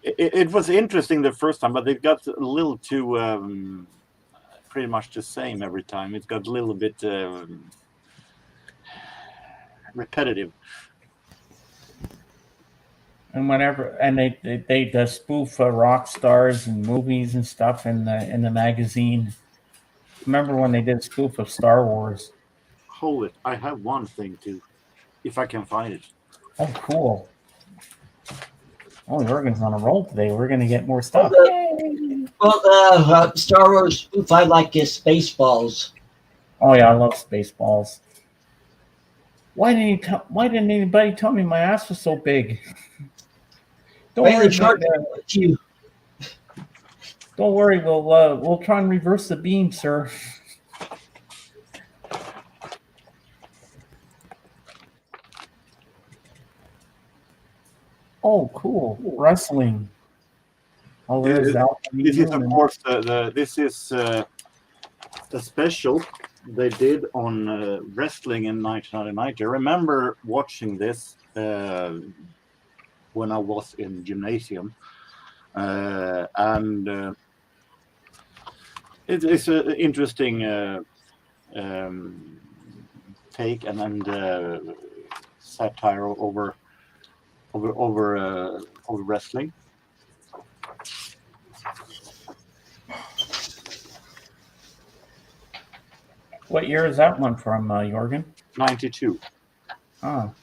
It was interesting the first time, but it got a little too pretty much the same every time. It got a little bit repetitive. And they spoof rock stars and movies and stuff in the magazine. Remember when they did a spoof of Star Wars? Hold it, I have one thing too, if I can find it. Oh, cool. Oh, Jurgen's on a roll today. We're going to get more stuff. Well, the Star Wars spoof I like is Spaceballs. Oh, yeah, I love Spaceballs. Why didn't anybody tell me my ass was so big? Don't Why are worry, they charging you? don't worry. We'll try and reverse the beam, sir. Oh, cool. Wrestling. Oh, there's that. This is, of course, this is a special they did on wrestling in 1999. I remember watching this when I was in gymnasium, and it's an interesting take and satire over wrestling. What year is that one from, Jorgen? 92. Oh.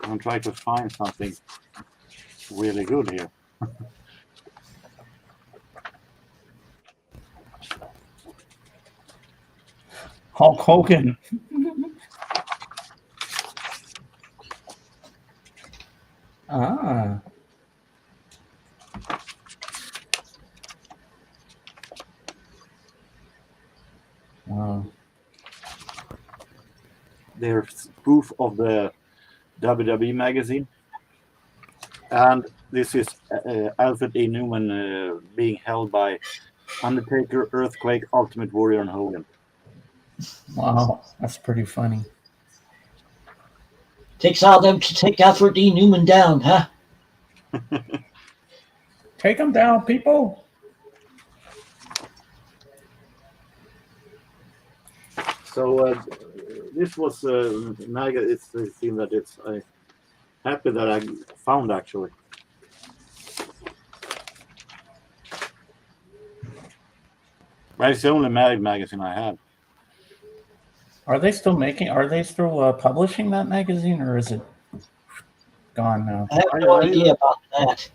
I'm trying to find something really good here. Hulk Hogan. Ah. Wow. Their spoof of the WWE magazine, and this is Alfred E. Newman being held by Undertaker, Earthquake, Ultimate Warrior, and Hogan. Wow, that's pretty funny. Takes all them to take Alfred D. Newman down, huh? Take them down, people. So this was it's a thing that it's happy that I found actually. But it's the only magazine I have. Are they still publishing that magazine, or is it gone now? I have no idea about that.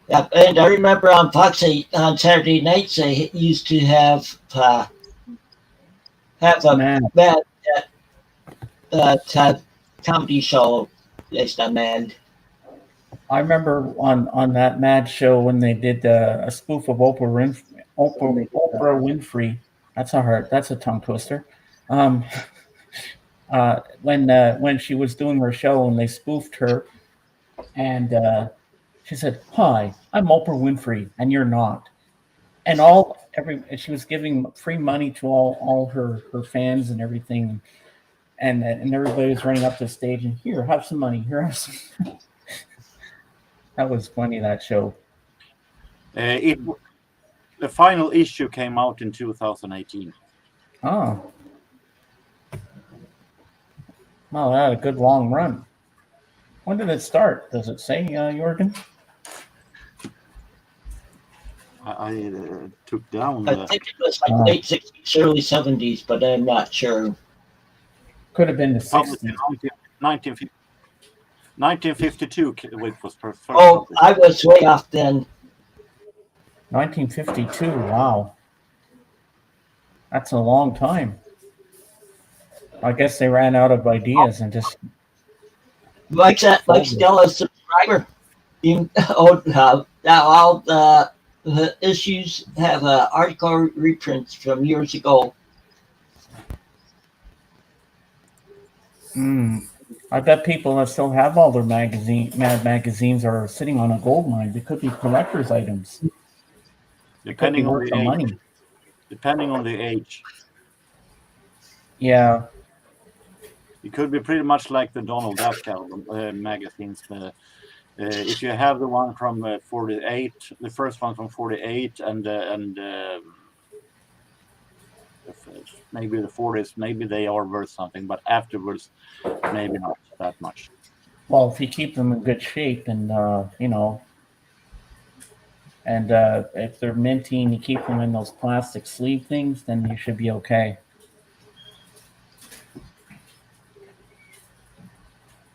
Yeah, and I remember on Fox on Saturday nights they used to have a bad comedy show based on Mad. I remember on that Mad show when they did a spoof of Oprah Winfrey. That's a tongue twister. When she was doing her show and they spoofed her, and she said, "Hi, I'm Oprah Winfrey, and you're not." And she was giving free money to all her fans and everything, and everybody was running up to the stage and here, have some money. Here, have some. That was funny, that show. The final issue came out in 2018. Oh. Well, that had a good long run. When did it start? Does it say, Jorgen? I took down. I think it was like late 60s, early 70s, but I'm not sure. Could have been the 60s. 1952 it was first. Oh, I was way off then. 1952, wow. That's a long time. I guess they ran out of ideas and just... Mike's still a subscriber. All the issues have article reprints from years ago. I bet people that still have all their Mad magazines are sitting on a gold mine. They could be collector's items. Depending on the age. Money. Depending on the age. Yeah. It could be pretty much like the Donald Duck album magazines. If you have the one from 48, the first one from 48, and maybe the 40s, maybe they are worth something, but afterwards, maybe not that much. Well, if you keep them in good shape and, and if they're minty and you keep them in those plastic sleeve things, then you should be okay.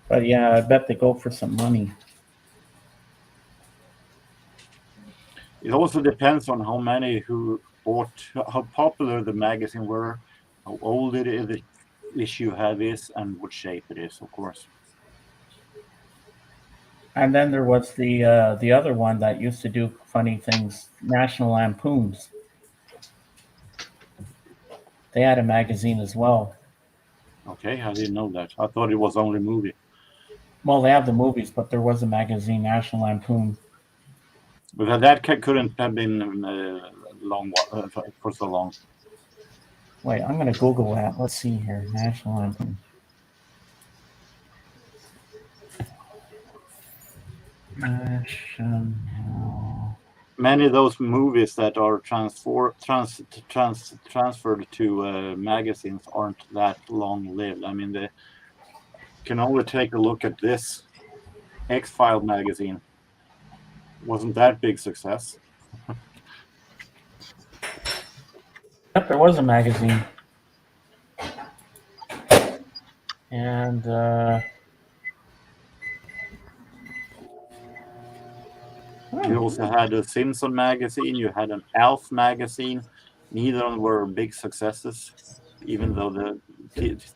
But yeah, I bet they go for some money. It also depends on how many who how popular the magazine were, how old the issue is, and what shape it is, of course. And then there was the other one that used to do funny things, National Lampoons. They had a magazine as well. Okay, I didn't know that. I thought it was only movie. Well, they have the movies, but there was a magazine, National Lampoon. But that couldn't have been long for so long. Wait, I'm going to Google that. Let's see here. National Lampoon. National. Many of those movies that are transferred to magazines aren't that long-lived. I mean, they can only take a look at this X-File magazine. Wasn't that big success? Yep, there was a magazine. And you also had a Simpson magazine. You had an Alf magazine. Neither of them were big successes, even though the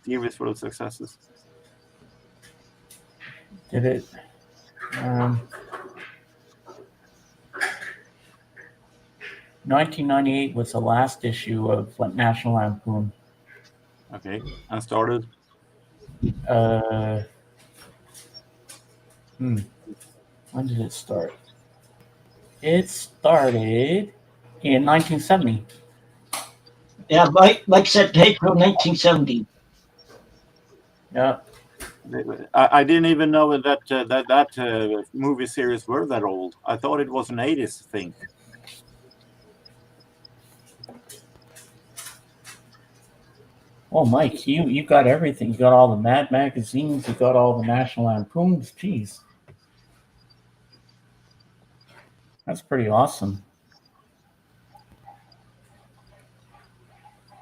series were successes. did it? 1998 was the last issue of National Lampoon. Okay, and started. When did it start? It started in 1970. Yeah, Mike said April 1970. Yeah. I didn't even know that movie series were that old. I thought it was an 80s thing. Oh, Mike, you got everything. You got all the Mad magazines. You got all the National Lampoons. Jeez. That's pretty awesome.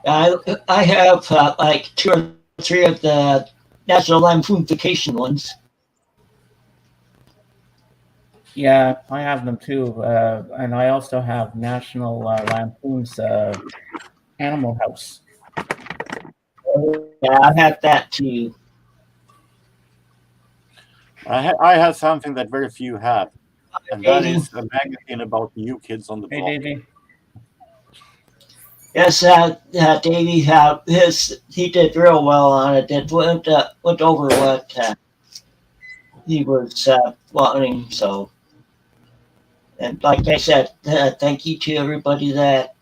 I have like 2 or 3 of the National Lampoon Vacation ones. Yeah, I have them too. And I also have National Lampoon's Animal House. Yeah, I have that too. I have something that very few have, and that is a magazine about new kids on the block. Hey, Davey. Yes, Davey, he did real well on it. It went over what he was wanting. So, and like I said, thank you to everybody that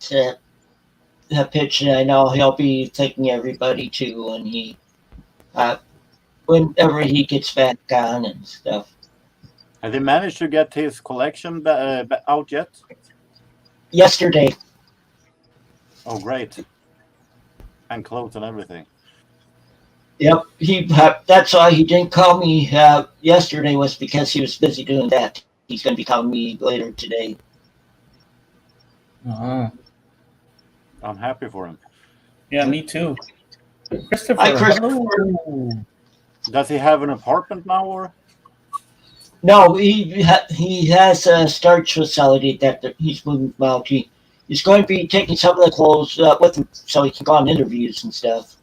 pitched. I know he'll be thanking everybody too when whenever he gets back on and stuff. Have they managed to get his collection out yet? Yesterday. Oh, great. And clothes and everything. Yep, that's why he didn't call me yesterday, was because he was busy doing that. He's going to be calling me later today. Uh-huh. I'm happy for him. Yeah, me too. Christopher, Hi, Christopher. hello. Does he have an apartment now, or? No, he has a storage facility that he's moving about. He's going to be taking some of the clothes with him so he can go on interviews and stuff.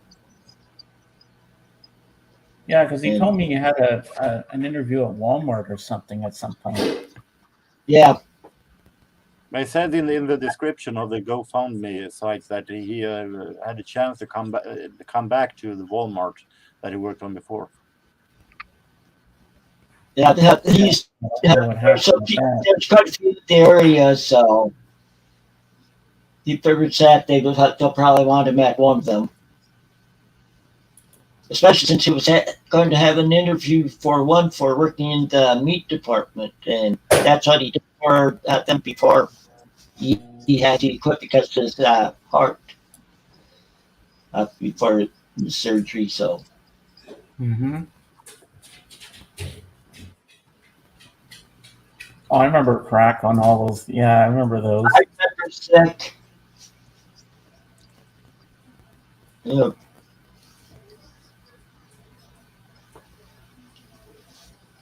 Yeah, because he told me you had an interview at Walmart or something at some point. Yeah. I said in the description of the GoFundMe site that he had a chance to come back to the Walmart that he worked on before. Yeah, there's quite a few in the area, so he figures that they'll probably want him at one of them. Especially since he was going to have an interview for working in the meat department, and that's what he did for them before he had to quit because of his heart before the surgery. So. Mm-hmm. Oh, I remember crack on all those. Yeah, I remember those. I remember sick. Yeah.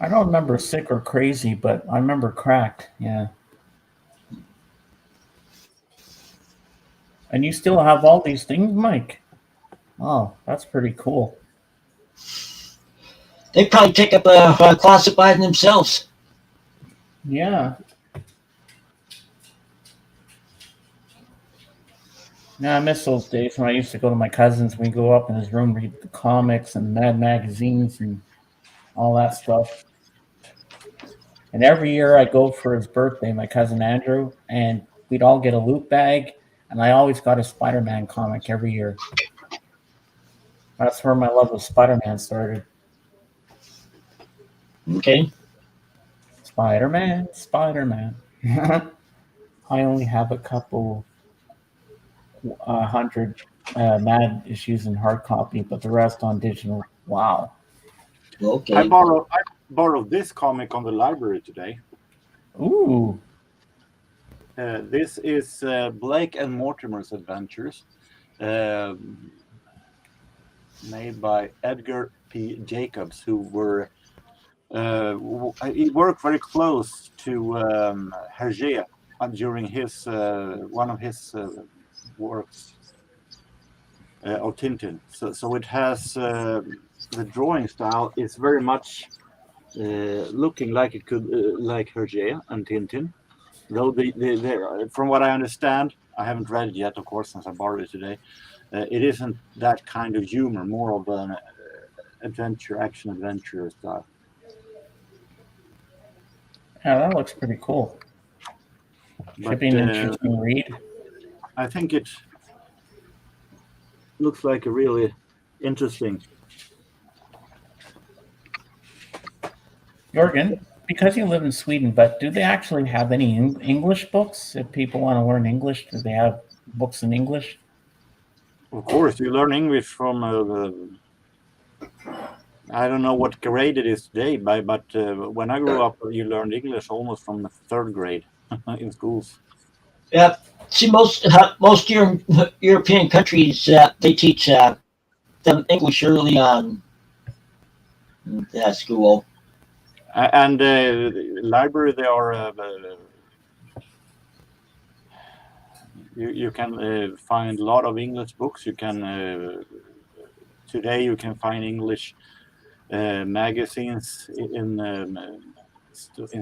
I don't remember sick or crazy, but I remember cracked. Yeah. And you still have all these things, Mike? Oh, that's pretty cool. They probably take up a closet by themselves. Yeah. Yeah, I miss those days when I used to go to my cousin's. We go up in his room, read the comics and Mad magazines and all that stuff. And every year I go for his birthday, my cousin Andrew, and we'd all get a loot bag, and I always got a Spider-Man comic every year. That's where my love of Spider-Man started. Okay. Spider-Man, Spider-Man. I only have a couple hundred Mad issues in hard copy, but the rest on digital. Wow. Okay. I borrowed this comic on the library today. Ooh. This is Blake and Mortimer's Adventures, made by Edgar P. Jacobs, who were he worked very close to Hergé during his one of his works of Tintin. So it has the drawing style is very much looking like it could like Hergé and Tintin. Though from what I understand, I haven't read it yet, of course, since I borrowed it today. It isn't that kind of humor, more of an action adventure style. Yeah, that looks pretty cool. Should be an interesting read. I think it looks like a really interesting. Jorgen, because you live in Sweden, but do they actually have any English books? If people want to learn English, do they have books in English? Of course, you learn English from. I don't know what grade it is today, but when I grew up, you learned English almost from the third grade in schools. Yeah. See, most European countries they teach them English early on at school. And library, they are. You can find a lot of English books. You can today you can find English magazines in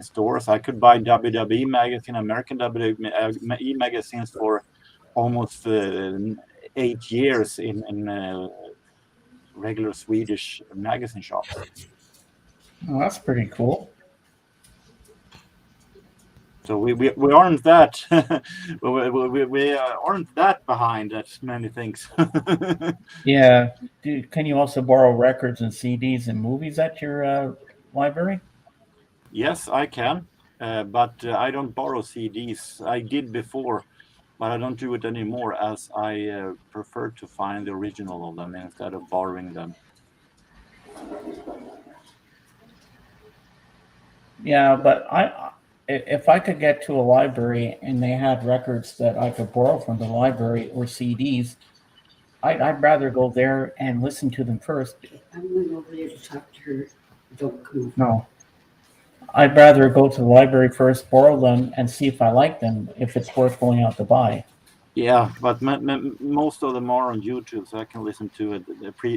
stores. I could buy WWE magazine, American WWE magazines for almost 8 years in regular Swedish magazine shops. Oh, that's pretty cool. So we aren't that we aren't that behind at many things. Yeah. Can you also borrow records and CDs and movies at your library? Yes, I can, but I don't borrow CDs. I did before, but I don't do it anymore, as I prefer to find the original of them instead of borrowing them. Yeah, but if I could get to a library and they had records that I could borrow from the library or CDs, I'd rather go there and listen to them first. I'm going over there to talk to her. Don't come. No. I'd rather go to the library first, borrow them, and see if I like them, if it's worth going out to buy. Yeah, but most of them are on YouTube, so I can listen to it.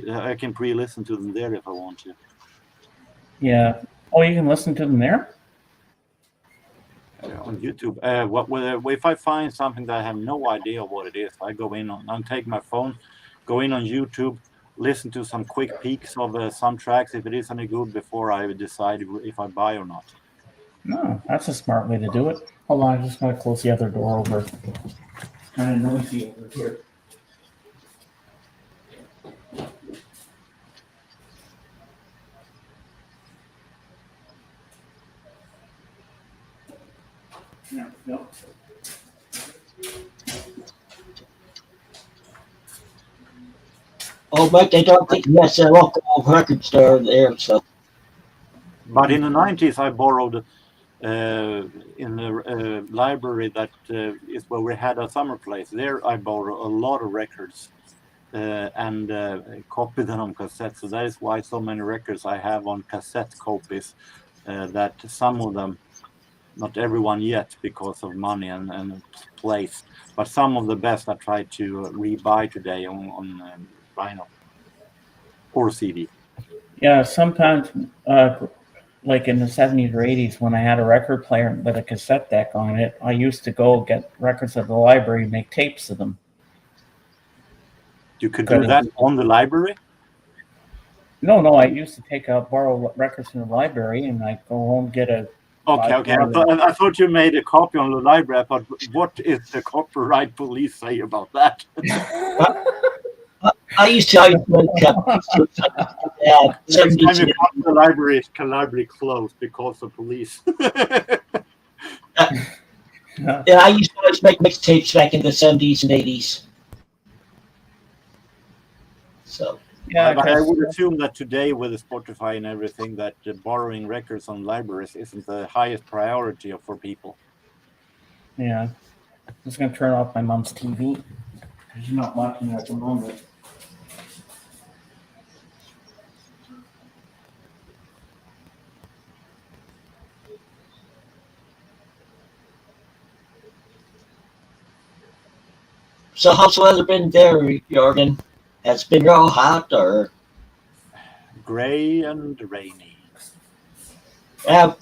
I can pre-listen to them there if I want to. Yeah. Oh, you can listen to them there? On YouTube. If I find something that I have no idea what it is, I go in I'll take my phone, go in on YouTube, listen to some quick peeks of some tracks if it is any good before I decide if I buy or not. No, that's a smart way to do it. Hold on, I just want to close the other door over. Kind of noisy over here. There we go. Oh, but they don't think yes, a local record store there. So, but in the 90s, I borrowed in the library that is where we had a summer place. There, I borrowed a lot of records and copied them on cassette. So that is why so many records I have on cassette copies. That some of them not everyone yet because of money and place, but some of the best I tried to rebuy today on vinyl or CD. Yeah, sometimes, like in the 70s or 80s, when I had a record player with a cassette deck on it, I used to go get records at the library and make tapes of them. You could do that on the library? No, I used to borrow records from the library, and I'd go home, get a... Okay. I thought you made a copy on the library, but what is the copyright police say about that? I used to always make Next time you come to the library closed because of police. Yeah, I used to always make mixtapes back in the 70s and 80s. So. Yeah, but I would assume that today with the Spotify and everything, that borrowing records on libraries isn't the highest priority for people. Yeah. I'm just going to turn off my mom's TV. She's not watching at the moment. So how's the weather been there, Jorgen? Has it been real hot or? Gray and rainy.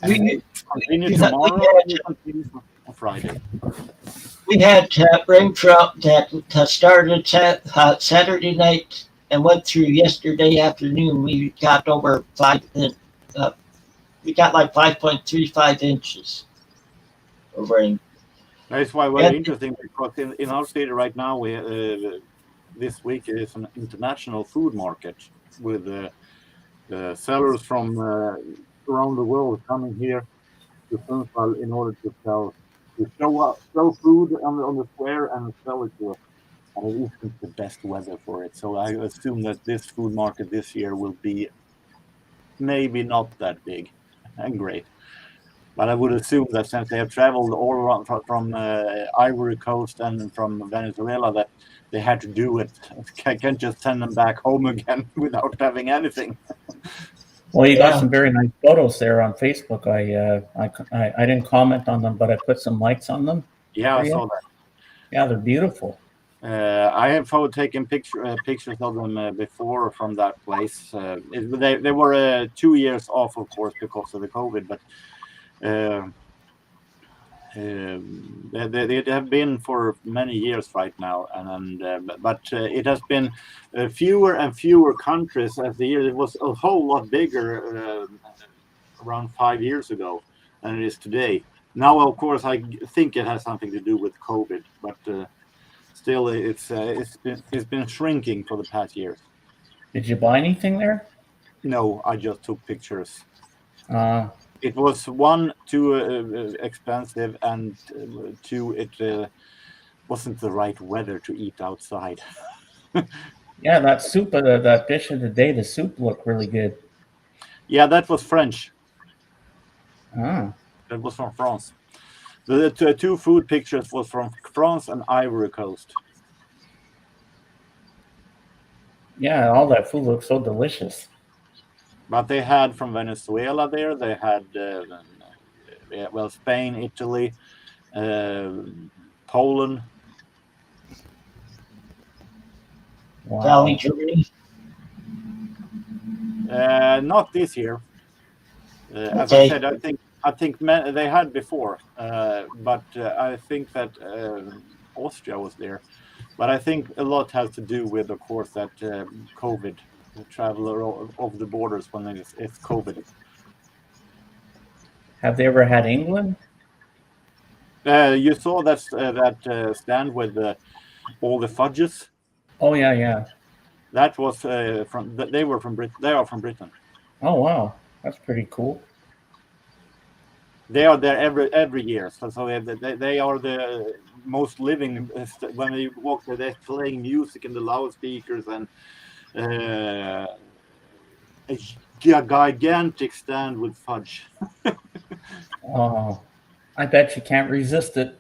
We tomorrow. On Friday. We had rain drought that started Saturday night and went through yesterday afternoon. We got over we got like 5.35 inches of rain. That's why very interesting, because in our city right now, we this week is an international food market with sellers from around the world coming here to Sundsvall in order to sell food on the square and sell it to us. And it isn't the best weather for it, so I assume that this food market this year will be maybe not that big and great. But I would assume that since they have traveled all around from Ivory Coast and from Venezuela, that they had to do it. I can't just send them back home again without having anything. Well, you got some very nice photos there on Facebook. I didn't comment on them, but I put some likes on them. Yeah, I saw that. Yeah, they're beautiful. I have taken pictures of them before from that place. They were 2 years off, of course, because of the COVID, but they have been for many years right now, but it has been fewer and fewer countries as the year. It was a whole lot bigger around 5 years ago than it is today. Now, of course, I think it has something to do with COVID, but still, it's been shrinking for the past years. Did you buy anything there? No, I just took pictures. It was one, too expensive, and two, it wasn't the right weather to eat outside. Yeah, that soup, that dish of the day, the soup looked really good. Yeah, that was French. Ah. That was from France. The two food pictures was from France and Ivory Coast. Yeah, all that food looks so delicious. But they had from Venezuela there. They had, Spain, Italy, Poland. Wow. Valley, Germany. Not this year. As I said, I think they had before, but I think that Austria was there. But I think a lot has to do with, of course, that COVID. Traveler over the borders when it's COVID. Have they ever had England? You saw that stand with all the fudges. Oh yeah. That was from. They were from Britain. They are from Britain. Oh wow, that's pretty cool. They are there every year. So they are the most living. When they walk there, they're playing music in the loudspeakers and. A gigantic stand with fudge. Oh, I bet you can't resist it.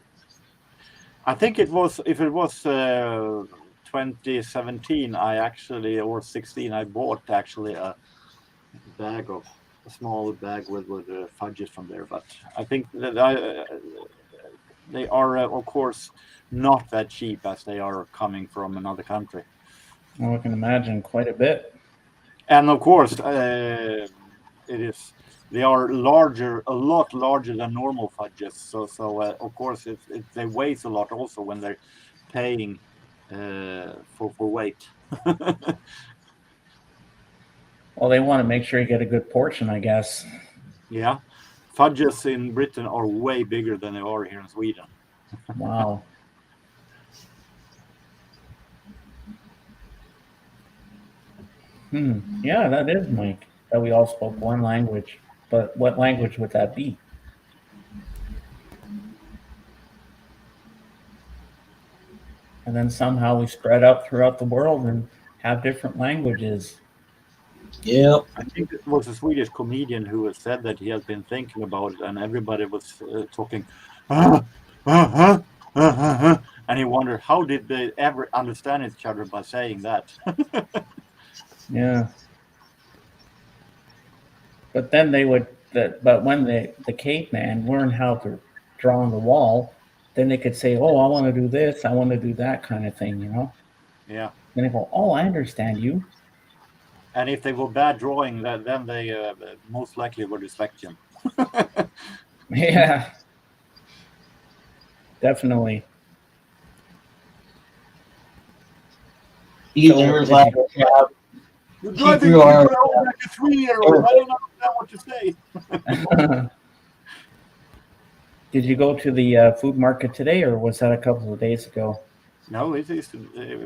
I think it was, if it was 2017, or 16, I bought actually a bag of small bag with fudges from there, but I think that they are, of course, not that cheap as they are coming from another country. Well, I can imagine quite a bit. And of course, they are larger, a lot larger than normal fudges. So of course, they weigh a lot also when they're paying for weight. Well, they want to make sure you get a good portion, I guess. Yeah, fudges in Britain are way bigger than they are here in Sweden. Wow. Yeah, that is Mike. That we all spoke one language. But what language would that be? And then somehow we spread out throughout the world and have different languages. Yep. I think it was a Swedish comedian who had said that he had been thinking about it, and everybody was talking, and he wondered how did they ever understand each other by saying that. Yeah. But then they would. But when the caveman learned how to draw on the wall, then they could say, "Oh, I want to do this. I want to do that," kind of thing, you know. Yeah. Then they go, "Oh, I understand you." And if they were bad drawing, then they most likely were dyslexic. Yeah. Definitely. Either So, like You're driving people are- around like a 3-year-old. I don't understand what you say. Did you go to the food market today, or was that a couple of days ago? No, it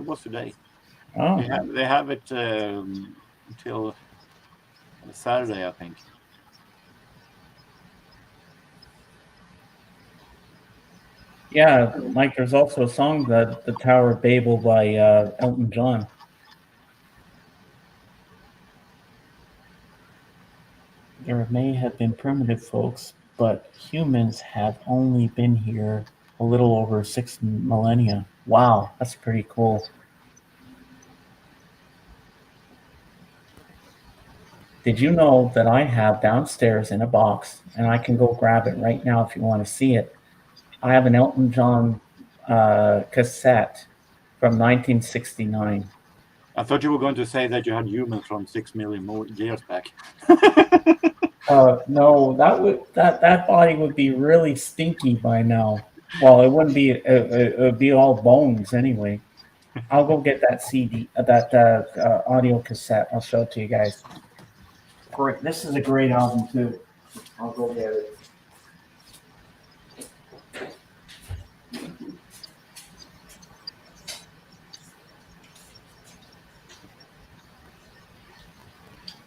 was today. Oh, They have it until Saturday, I think. yeah. Mike, there's also a song, "The Tower of Babel" by Elton John. There may have been primitive folks, but humans have only been here a little over 6 millennia. Wow, that's pretty cool. Did you know that I have downstairs in a box, and I can go grab it right now if you want to see it? I have an Elton John cassette from 1969. I thought you were going to say that you had humans from 6 million more years back. No, that body would be really stinky by now. Well, it wouldn't be. It would be all bones anyway. I'll go get that CD, that audio cassette. I'll show it to you guys. Great. This is a great album too. I'll go get it.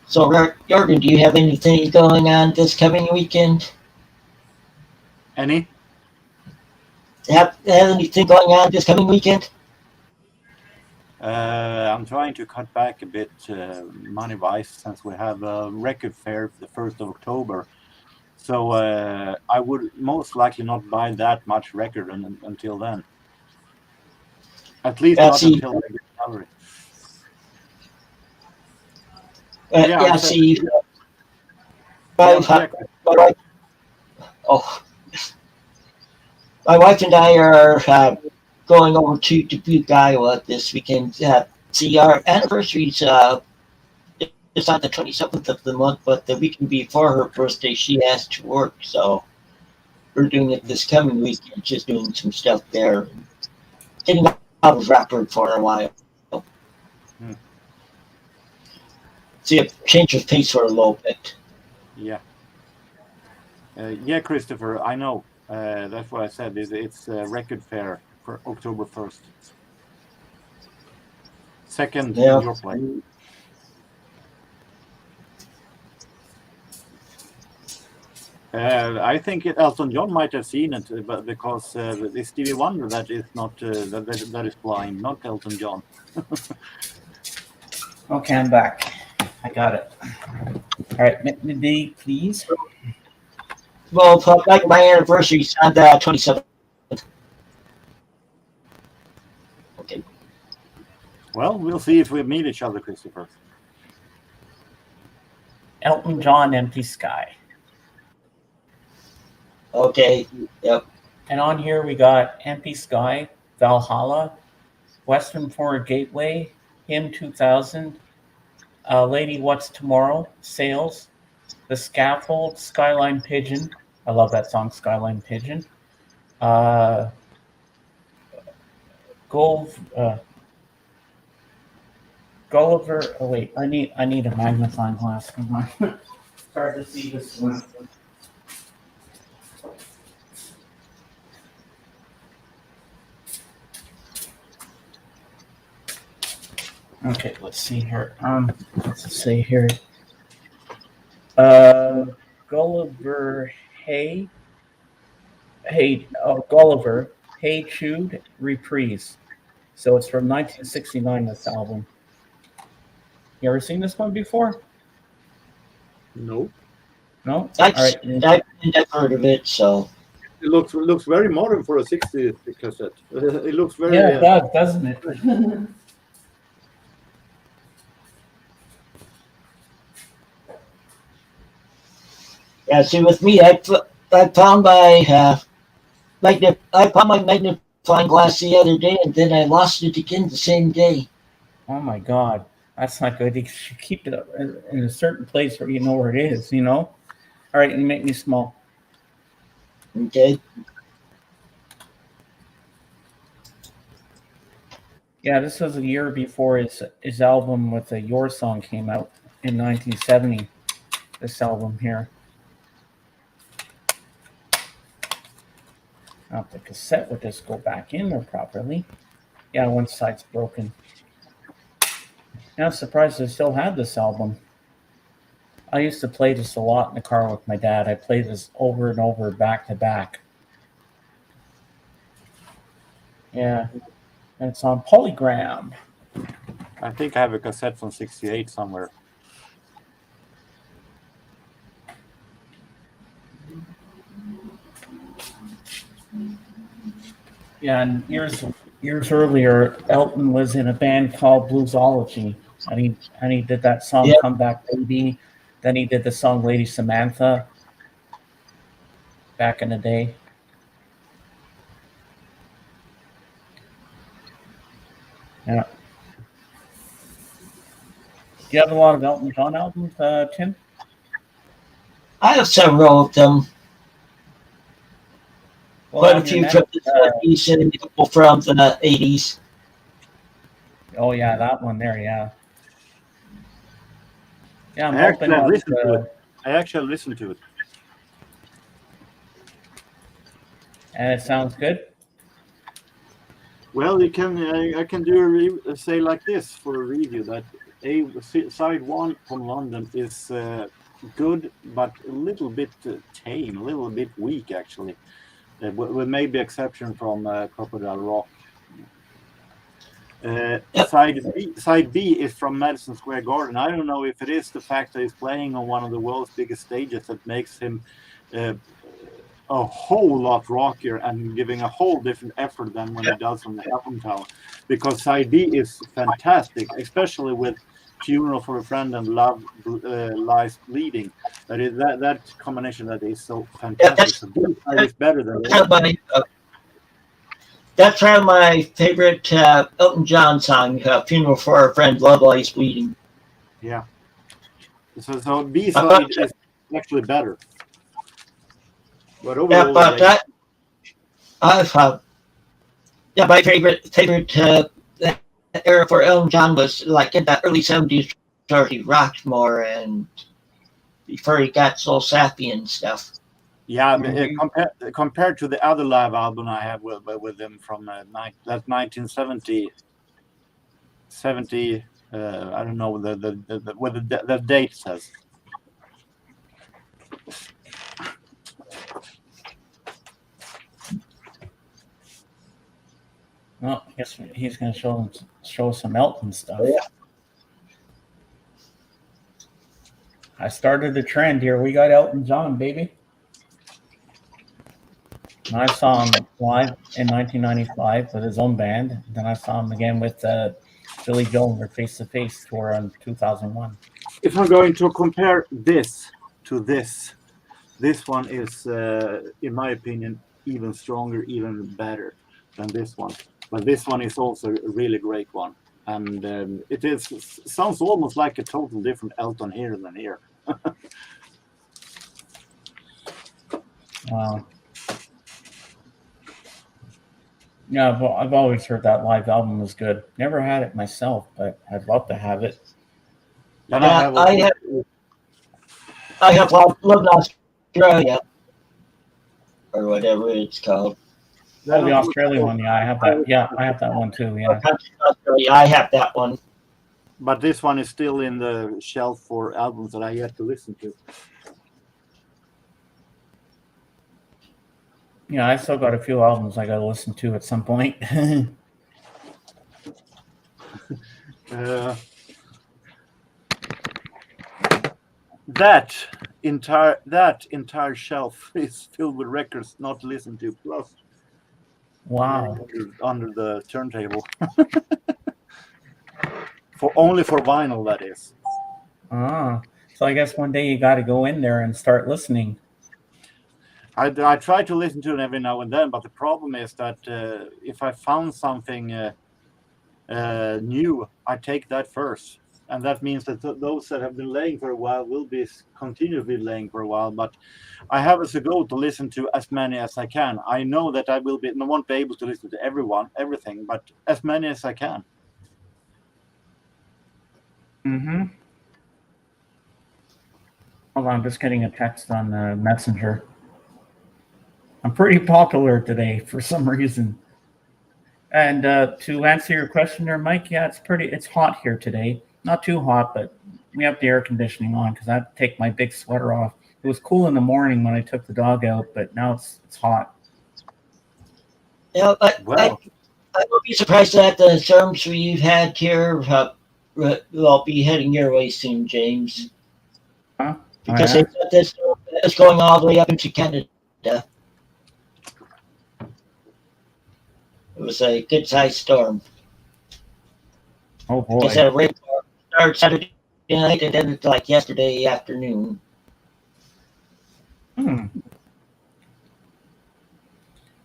So, Jorgen, do you have anything going on this coming weekend? Any? Have anything going on this coming weekend? I'm trying to cut back a bit money-wise since we have a record fair the 1st of October. So I would most likely not buy that much record until then. At least not until I get salary. See. My wife and I are going over to Dubuque, Iowa this weekend. See, our anniversary is on the 27th of the month, but the weekend before her birthday, she has to work. So we're doing it this coming weekend, just doing some stuff there. Getting out of Rockford for a while. See a change of pace for a little bit. Yeah. Yeah, Christopher, I know. That's what I said. It's a record fair for October 1st. Second in your place. I think Elton John might have seen it, but because it's Stevie Wonder that is not that is blind, not Elton John. Okay, I'm back. I got it. All right, midday, please. Well, like my anniversary is on the 27th. Okay. Well, we'll see if we meet each other, Christopher. Elton John, Empty Sky. Okay. Yep. And on here we got Empty Sky, Valhalla, Western Forward Gateway, Hymn 2000, Lady What's Tomorrow, Sales, The Scaffold, Skyline Pigeon. I love that song, Skyline Pigeon. Gulliver. Oh wait, I need a magnifying glass. Come on. It's hard to see this one. Okay, let's see here. Let's see here. Gulliver Gulliver, Hey Chewed, Reprise. So it's from 1969, this album. You ever seen this one before? No. No? I've All right. heard of it, so. It looks very modern for a 60s cassette. It looks very... Yeah, it does, doesn't it? Yeah, see, with me, I found my magnifying glass the other day, and then I lost it again the same day. Oh my God, that's not good. You should keep it in a certain place where you know where it is, you know? All right, and make me small. Okay. Yeah, this was a year before his album with the Your Song came out in 1970. This album here. Now, if the cassette would just go back in there properly. Yeah, one side's broken. Yeah, I'm surprised I still had this album. I used to play this a lot in the car with my dad. I played this over and over, back to back. Yeah, and it's on Polygram. I think I have a cassette from 68 somewhere. Yeah, and years earlier, Elton was in a band called Bluesology, and he did that song "Come Back Baby." Then he did the song "Lady Samantha." Back in the day. Yeah. Do you have a lot of Elton John albums, Tim? I have several of them. Quite a few from the 70s and a couple from the 80s. Oh yeah, that one there, yeah. Yeah, I actually listened to it. And it sounds good. Well, I can do say like this for a review that side one from London is good, but a little bit tame, a little bit weak actually. With maybe exception from Crocodile Rock. Side B is from Madison Square Garden. I don't know if it is the fact that he's playing on one of the world's biggest stages that makes him a whole lot rockier and giving a whole different effort than when he does on the album tower. Because side B is fantastic, especially with Funeral for a Friend and Love Lies Bleeding. That combination that is so fantastic. It's better than that's probably my favorite Elton John song, Funeral for a Friend, Love Lies Bleeding. Yeah. So B side is actually better. But overall, my favorite era for Elton John was like in the early 70s where he rocked more and before he got so sappy and stuff. Yeah, compared to the other live album I have with him from that 1970, I don't know what the date says. Well, I guess he's going to show some Elton stuff. Yeah. I started the trend here. We got Elton John, baby. And I saw him live in 1995 with his own band. Then I saw him again with Billy Joel on their Face to Face tour in 2001. if I'm going to compare this to this one is, in my opinion, even stronger, even better than this one. But this one is also a really great one, and it sounds almost like a total different Elton here than here. Wow. Yeah, well, I've always heard that live album was good. Never had it myself, but I'd love to have it. And Yeah, I have Love Australia, or whatever it's called. Oh, the Australian one. Yeah, I have that. Yeah, I have that one too. Yeah. Australia, I have that one. But this one is still in the shelf for albums that I yet to listen to. Yeah, I still got a few albums I got to listen to at some point. That entire shelf is filled with records not listened to, plus Wow. under the turntable. Only for vinyl, that is. So I guess one day you got to go in there and start listening. I try to listen to it every now and then, but the problem is that if I found something new, I take that first. And that means that those that have been laying for a while will be continue to be laying for a while. But I have as a goal to listen to as many as I can. I know that I won't be able to listen to everything, but as many as I can. Mm-hmm. Hold on, I'm just getting a text on Messenger. I'm pretty popular today for some reason. And to answer your question there, Mike, yeah, it's hot here today. Not too hot, but we have the air conditioning on because I have to take my big sweater off. It was cool in the morning when I took the dog out, but now it's hot. Yeah, but I would be surprised that the storms we've had here will be heading your way soon, James. Huh? Because they said this is going all the way up into Canada. It was a good-sized storm. Oh boy! They said a rain started Saturday night and ended like yesterday afternoon. Yeah,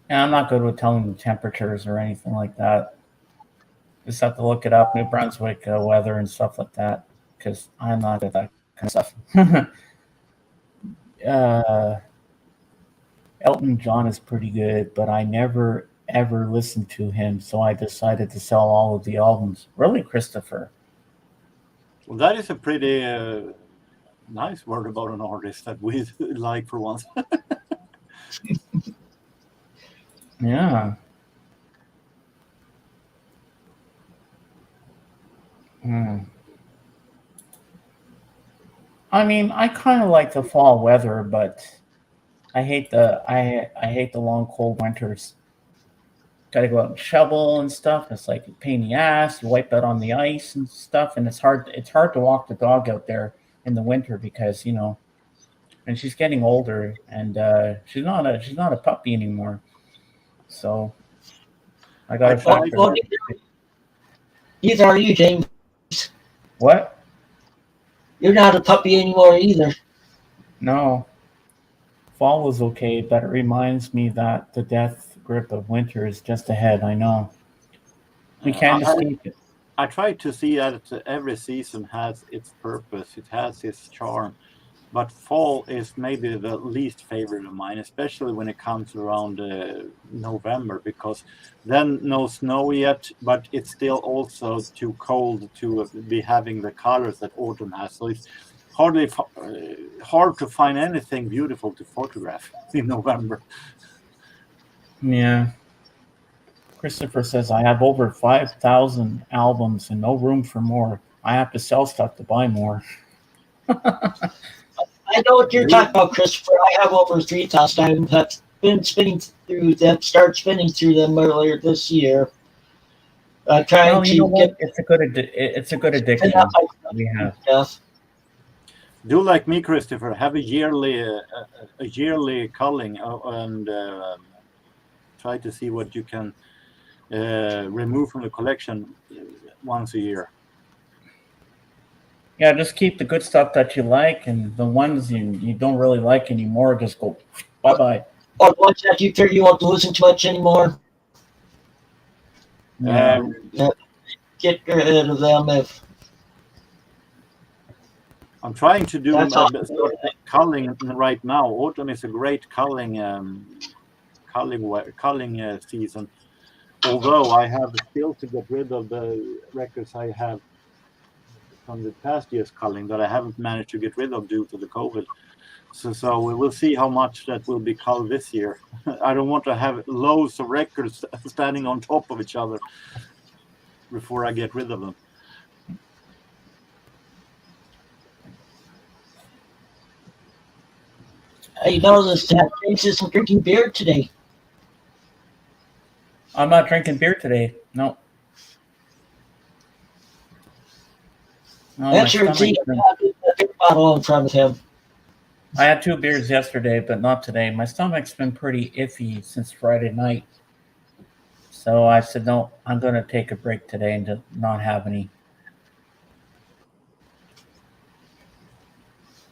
I'm not good with telling the temperatures or anything like that. Just have to look it up, New Brunswick weather and stuff like that, because I'm not good at that kind of stuff. Elton John is pretty good, but I never ever listened to him, so I decided to sell all of the albums. Really, Christopher? Well, that is a pretty nice word about an artist that we like for once. Yeah. I mean, I kind of like the fall weather, but I hate the long cold winters. Got to go out and shovel and stuff. It's like a pain in the ass. You wipe out on the ice and stuff, and it's hard to walk the dog out there in the winter because and she's getting older, and she's not a puppy anymore. So I got to factor that. Neither are you, James. What? You're not a puppy anymore either. No. Fall was okay, but it reminds me that the death grip of winter is just ahead. I know. We can't escape it. I try to see that every season has its purpose. It has its charm. But fall is maybe the least favorite of mine, especially when it comes around November, because then no snow yet, but it's still also too cold to be having the colors that autumn has. So it's hard to find anything beautiful to photograph in November. Yeah. Christopher says, I have over 5,000 albums and no room for more. I have to sell stuff to buy more. I know what you're talking about, Christopher. I have over 3,000. I've been spinning through them, earlier this year. Trying to get. It's a good addiction we have. Do like me, Christopher. Have a yearly culling and try to see what you can remove from the collection once a year. Yeah, just keep the good stuff that you like, and the ones you don't really like anymore, just go bye-bye. Or ones that you figure you won't listen to much anymore, Yeah. get rid of them if I'm trying to do that's all. start culling right now. Autumn is a great culling season. Although I have still to get rid of the records I have from the past year's culling that I haven't managed to get rid of due to the COVID. So we will see how much that will be culled this year. I don't want to have loads of records standing on top of each other before I get rid of them. I noticed that James isn't drinking beer today. I'm not drinking beer today. No. No, That's your stomach- a beer bottle in front of him. I had 2 beers yesterday, but not today. My stomach's been pretty iffy since Friday night. So I said, no, I'm going to take a break today and just not have any.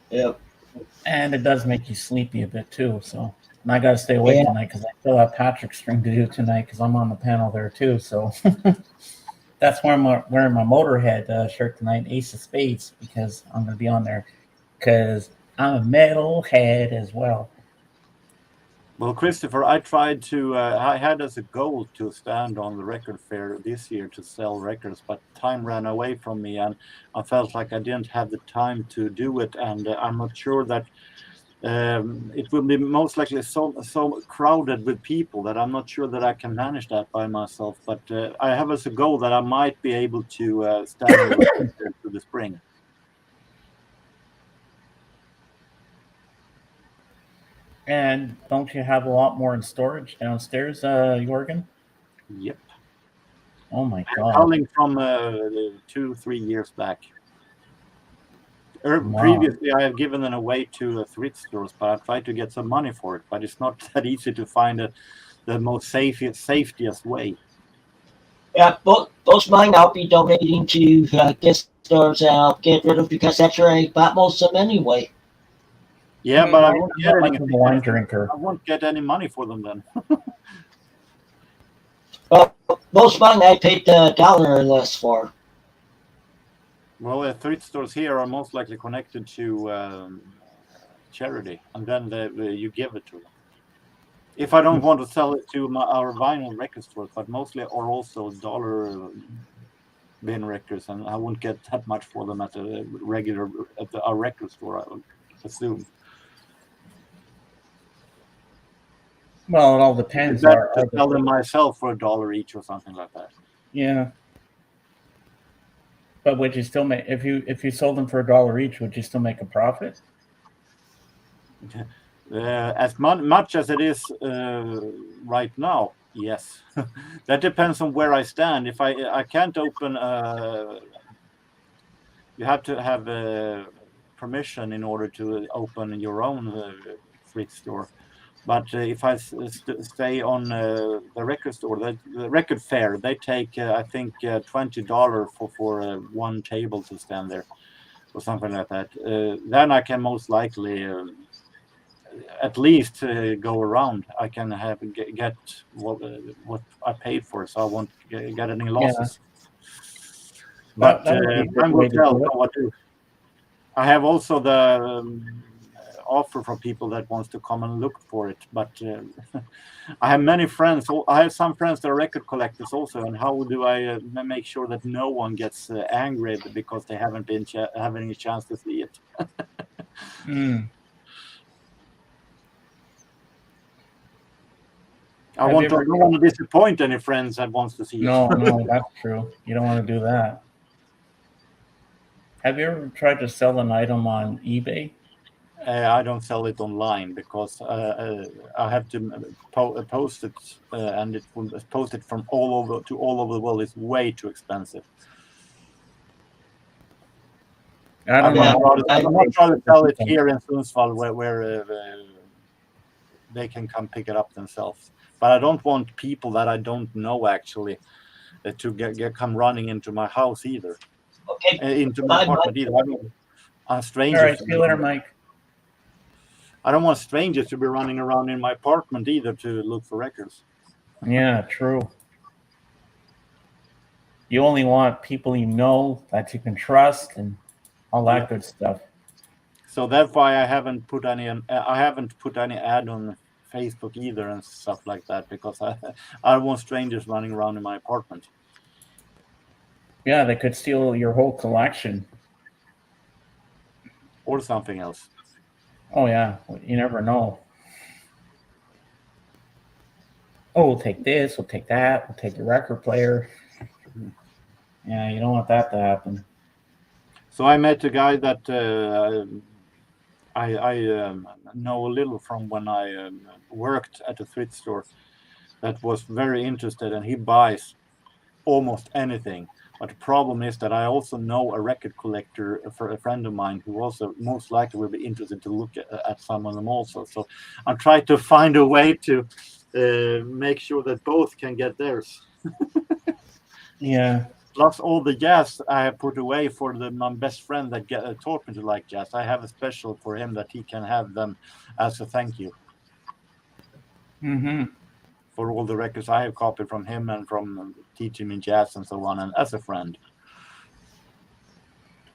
Yep. And it does make you sleepy a bit too. So and I got to stay awake Yeah. tonight because I still have Patrick's string to do tonight because I'm on the panel there too. So that's why I'm wearing my Motorhead shirt tonight, Ace of Spades, because I'm going to be on there because I'm a metalhead as well. Well, Christopher, I tried to, I had as a goal to stand on the record fair this year to sell records, but time ran away from me and I felt like I didn't have the time to do it. And I'm not sure that it will be most likely so crowded with people that I'm not sure that I can manage that by myself. But I have as a goal that I might be able to stand on the record fair through the spring. And don't you have a lot more in storage downstairs, Jorgen? Yep. Oh my God. Coming from 2-3 years back. Wow. Previously, I have given them away to thrift stores, but I tried to get some money for it. But it's not that easy to find the most safetiest way. Yeah, both mine I'll be donating to gift stores and I'll get rid of because that's where I bought most of them anyway. Yeah, but I I'm won't not get much of a wine drinker. I won't get any money for them then. Well, most mine I paid $1 or less for. Well, thrift stores here are most likely connected to charity, and then you give it to them. If I don't want to sell it to our vinyl record stores, but mostly are also dollar bin records, and I won't get that much for them at a regular our record store, I would assume. Well, it all depends. It's better to sell them myself for $1 each or something like that. Yeah. But would you still make if you sold them for $1 each? Would you still make a profit? As much as it is right now, yes. That depends on where I stand. If I can't open, you have to have permission in order to open your own thrift store. But if I stay on the record store, the record fair, they take I think $20 for one table to stand there, or something like that. Then I can most likely at least go around. I can get what I paid for, so I won't get any losses. But time will tell what to do. I have also the offer from people that wants to come and look for it, but I have many friends. I have some friends that are record collectors also, and how do I make sure that no one gets angry because they haven't been having any chance to see it? I don't want to disappoint any friends that wants to see it. No, that's true. You don't want to do that. Have you ever tried to sell an item on eBay? I don't sell it online because I have to post it, and it will post it from all over the world. It's way too expensive. I'm not trying to sell it here in Sundsvall where they can come pick it up themselves. But I don't want people that I don't know actually to come running into my house either. Okay. into my Bye, apartment either. I don't want strangers. All right, see you later, Mike. I don't want strangers to be running around in my apartment either to look for records. Yeah, true. You only want people you know that you can trust and all that good stuff. So that's why I haven't put any ad on Facebook either and stuff like that, because I don't want strangers running around in my apartment. Yeah, they could steal your whole collection. Or something else. Oh yeah, you never know. Oh, we'll take this, we'll take that, we'll take your record player. Yeah, you don't want that to happen. So I met a guy that I know a little from when I worked at a thrift store that was very interested, and he buys almost anything. But the problem is that I also know a record collector, for a friend of mine, who also most likely will be interested to look at some of them also. So I'm trying to find a way to make sure that both can get theirs. Yeah. Plus all the jazz I have put away for my best friend that taught me to like jazz. I have a special for him that he can have them as a thank you. Mm-hmm. For all the records I have copied from him and from teaching me jazz and so on, and as a friend.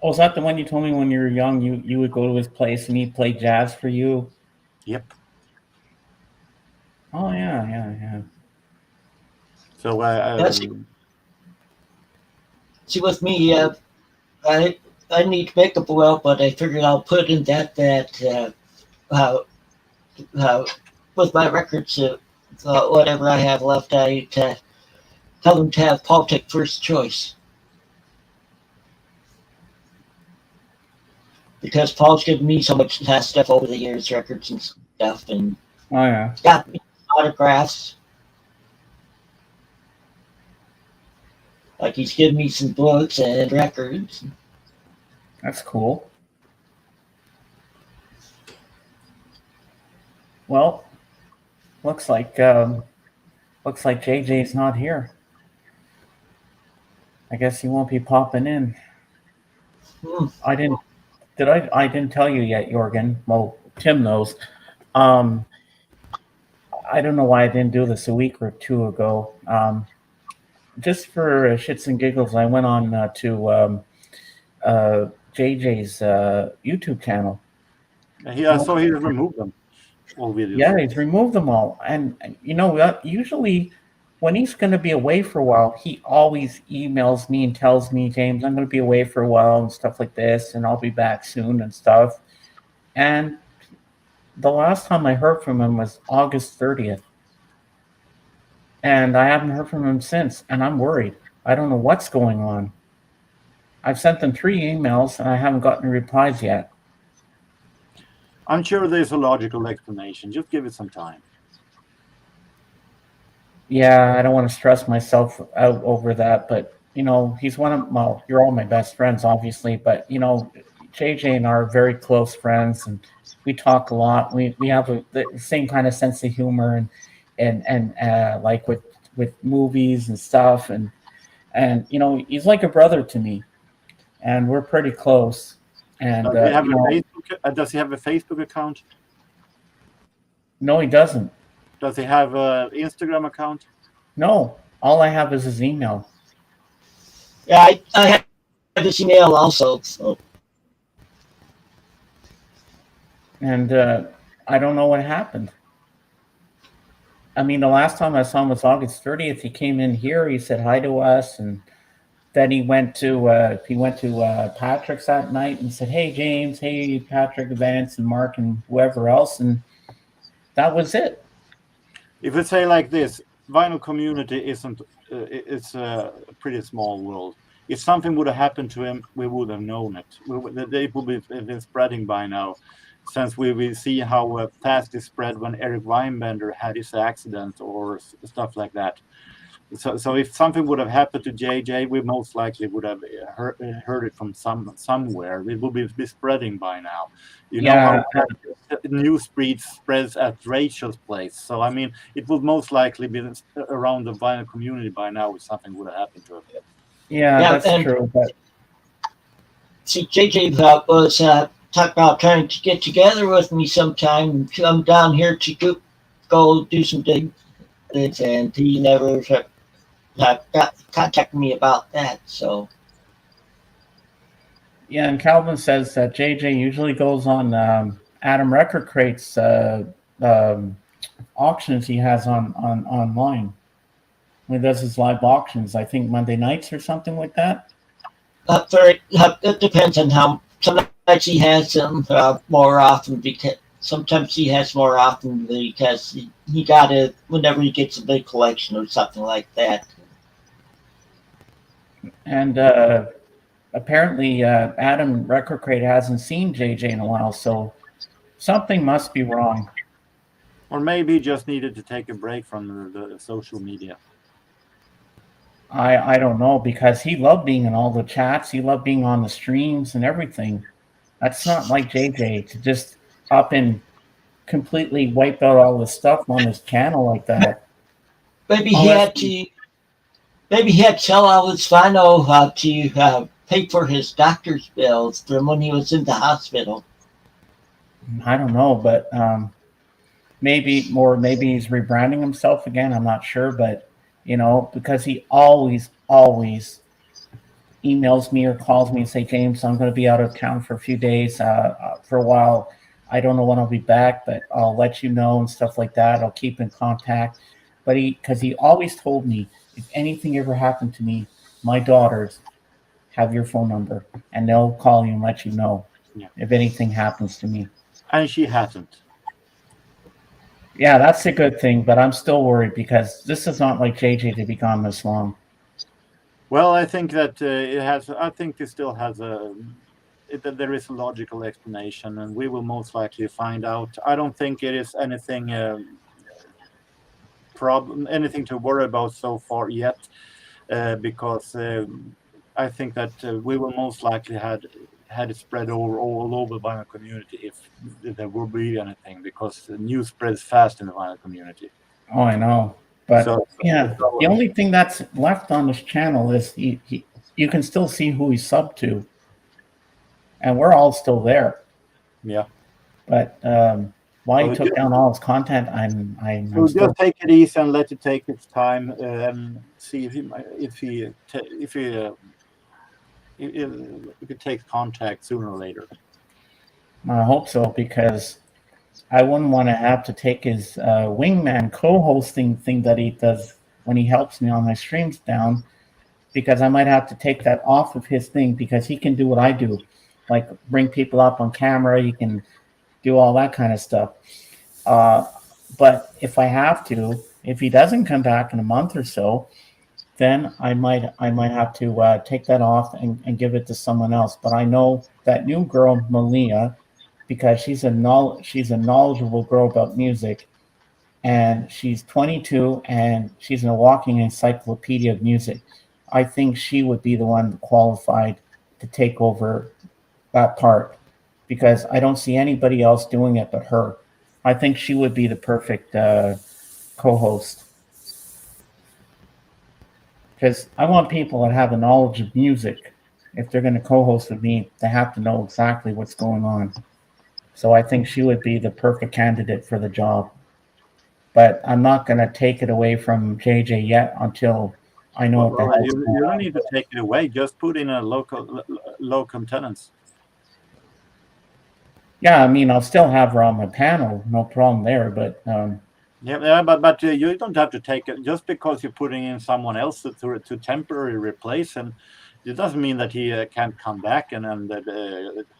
Oh, is that the one you told me when you were young? You would go to his place and he'd play jazz for you? Yep. Oh yeah. So see, with me, I need makeup oil, but I figured I'll put in that with my records, whatever I have left, I tell them to have Paul take first choice. Because Paul's given me so much past stuff over the years, records and stuff, and Oh yeah. got me autographs. Like he's given me some books and records. That's cool. Well, looks like JJ's not here. I guess he won't be popping in. I didn't tell you yet, Jorgen. Well, Tim knows. I don't know why I didn't do this a week or two ago. Just for shits and giggles, I went on to JJ's YouTube channel. So he removed them. All videos. Yeah, he's removed them all. And usually when he's going to be away for a while, he always emails me and tells me, James, I'm going to be away for a while and stuff like this, and I'll be back soon and stuff. And the last time I heard from him was August 30th. And I haven't heard from him since, and I'm worried. I don't know what's going on. I've sent them 3 emails, and I haven't gotten replies yet. I'm sure there's a logical explanation. Just give it some time. Yeah, I don't want to stress myself out over that, but, he's you're all my best friends, obviously, but, JJ and I are very close friends, and we talk a lot. We have the same kind of sense of humor and like with movies and stuff, and he's like a brother to me, and we're pretty close. And does he have a Facebook account? No, he doesn't. Does he have an Instagram account? No, all I have is his email. Yeah, I have his email also. So. And I don't know what happened. I mean, the last time I saw him was August 30th. He came in here. He said hi to us, and then he went to Patrick's that night and said, "Hey, James. Hey, Patrick, Vance, and Mark, and whoever else." And that was it. If we say like this, vinyl community isn't. It's a pretty small world. If something would have happened to him, we would have known it. They would have been spreading by now. Since we see how fast it spread when Eric Weinbender had his accident or stuff like that. So if something would have happened to JJ, we most likely would have heard it from somewhere. It would be spreading by now. You know how news spreads at Rachel's place. So, I mean, it would most likely be around the vinyl community by now if something would have happened to him. Yeah, that's true. But see, JJ was talking about trying to get together with me sometime, come down here to go do some digs, and he never got contacted me about that. So Yeah, and Calvin says that JJ usually goes on Adam Record Crate's auctions he has on online. When he does his live auctions, I think Monday nights or something like that. It depends on how. Sometimes he has them more often because sometimes he has more often because he got it whenever he gets a big collection or something like that. And apparently, Adam Record Crate hasn't seen JJ in a while, so something must be wrong. Or maybe he just needed to take a break from the social media. I don't know, because he loved being in all the chats. He loved being on the streams and everything. That's not like JJ to just up and completely wipe out all the stuff on his channel like that. Maybe he had to sell all his vinyl to pay for his doctor's bills from when he was in the hospital. I don't know, but maybe he's rebranding himself again. I'm not sure, but because he always emails me or calls me and say, James, I'm going to be out of town for a few days, for a while. I don't know when I'll be back, but I'll let you know and stuff like that. I'll keep in contact. But because he always told me, if anything ever happened to me, my daughters have your phone number and they'll call you and let you know if anything happens to me. And she hasn't. Yeah, that's a good thing, but I'm still worried because this is not like JJ to be gone this long. Well, I think that it has. I think it still has there is a logical explanation, and we will most likely find out. I don't think it is anything anything to worry about so far yet, because I think that we will most likely had it spread all over the vinyl community if there will be anything, because the news spreads fast in the vinyl community. Oh, I know. But the only thing that's left on this channel is you can still see who he's subbed to. And we're all still there. Yeah. But why he took down all his content, I'm so still... just take it easy and let it take its time, and see if he takes contact sooner or later. I hope so, because I wouldn't want to have to take his wingman co-hosting thing that he does when he helps me on my streams down, because I might have to take that off of his thing, because he can do what I do, like bring people up on camera. He can do all that kind of stuff. But if I have to, if he doesn't come back in a month or so, then I might have to take that off and give it to someone else. But I know that new girl, Malia, because she's a knowledgeable girl about music, and she's 22 and she's a walking encyclopedia of music. I think she would be the one qualified to take over that part, because I don't see anybody else doing it but her. I think she would be the perfect co-host, because I want people that have a knowledge of music. If they're going to co-host with me, they have to know exactly what's going on. So I think she would be the perfect candidate for the job. But I'm not going to take it away from JJ yet until I know what the hell's going on. You don't need to take it away. Just put in a locum tenens. Yeah, I mean, I'll still have her on my panel. No problem there. But but you don't have to take it just because you're putting in someone else to temporarily replace him. It doesn't mean that he can't come back and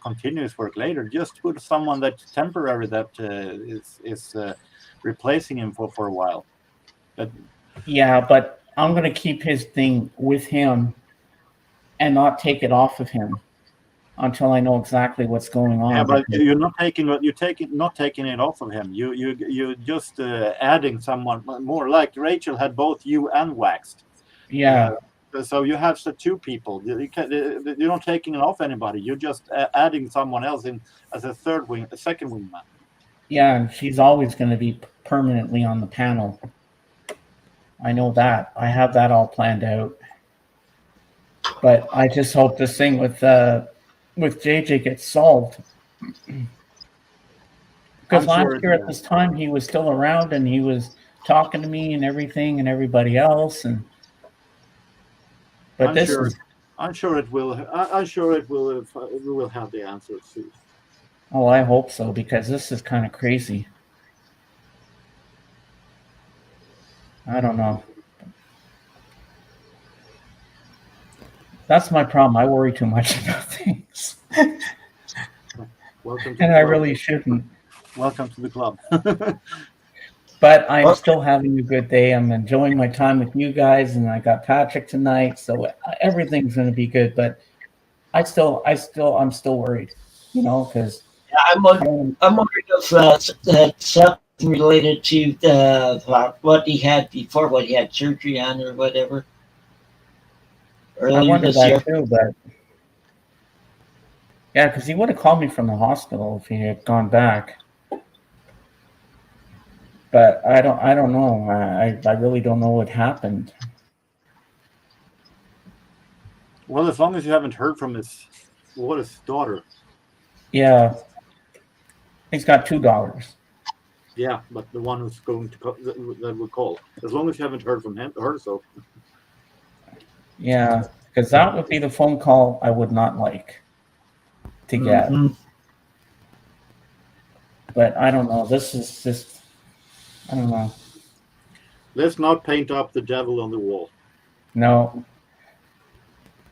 continue his work later. Just put someone that's temporary that is replacing him for a while. But I'm going to keep his thing with him and not take it off of him until I know exactly what's going on. Yeah, but you're not taking it off of him. You just adding someone more. Like Rachel had both you and Waxed. Yeah. So you have two people. You're not taking it off anybody. You're just adding someone else in as a second wingman. Yeah, and she's always going to be permanently on the panel. I know that. I have that all planned out. But I just hope this thing with with JJ gets solved. Because I'm last sure it year at will. this time he was still around and he was talking to me and everything and everybody else, and but I'm this sure. is I'm sure it will. I'm sure it will. We will have the answer soon. oh, I hope so, because this is kind of crazy. I don't know. That's my problem. I worry too much about things. Welcome to And the I club. really shouldn't. Welcome to the club. But I'm Okay. still having a good day. I'm enjoying my time with you guys, and I got Patrick tonight, so everything's going to be good. But I'm still worried, because I'm wondering if that's something related to what he had before, what he had surgery on or whatever I earlier wonder this year. that too. But yeah, because he would have called me from the hospital if he had gone back. But I don't know. I really don't know what happened. Well, as long as you haven't heard from his daughter. Yeah, he's got $2. Yeah, but the one who's going to that will call. As long as you haven't heard from her, so. Yeah, because that would be the phone call I would not like to get. Mhm. But I don't know. This is just, I don't know. Let's not paint up the devil on the wall. No.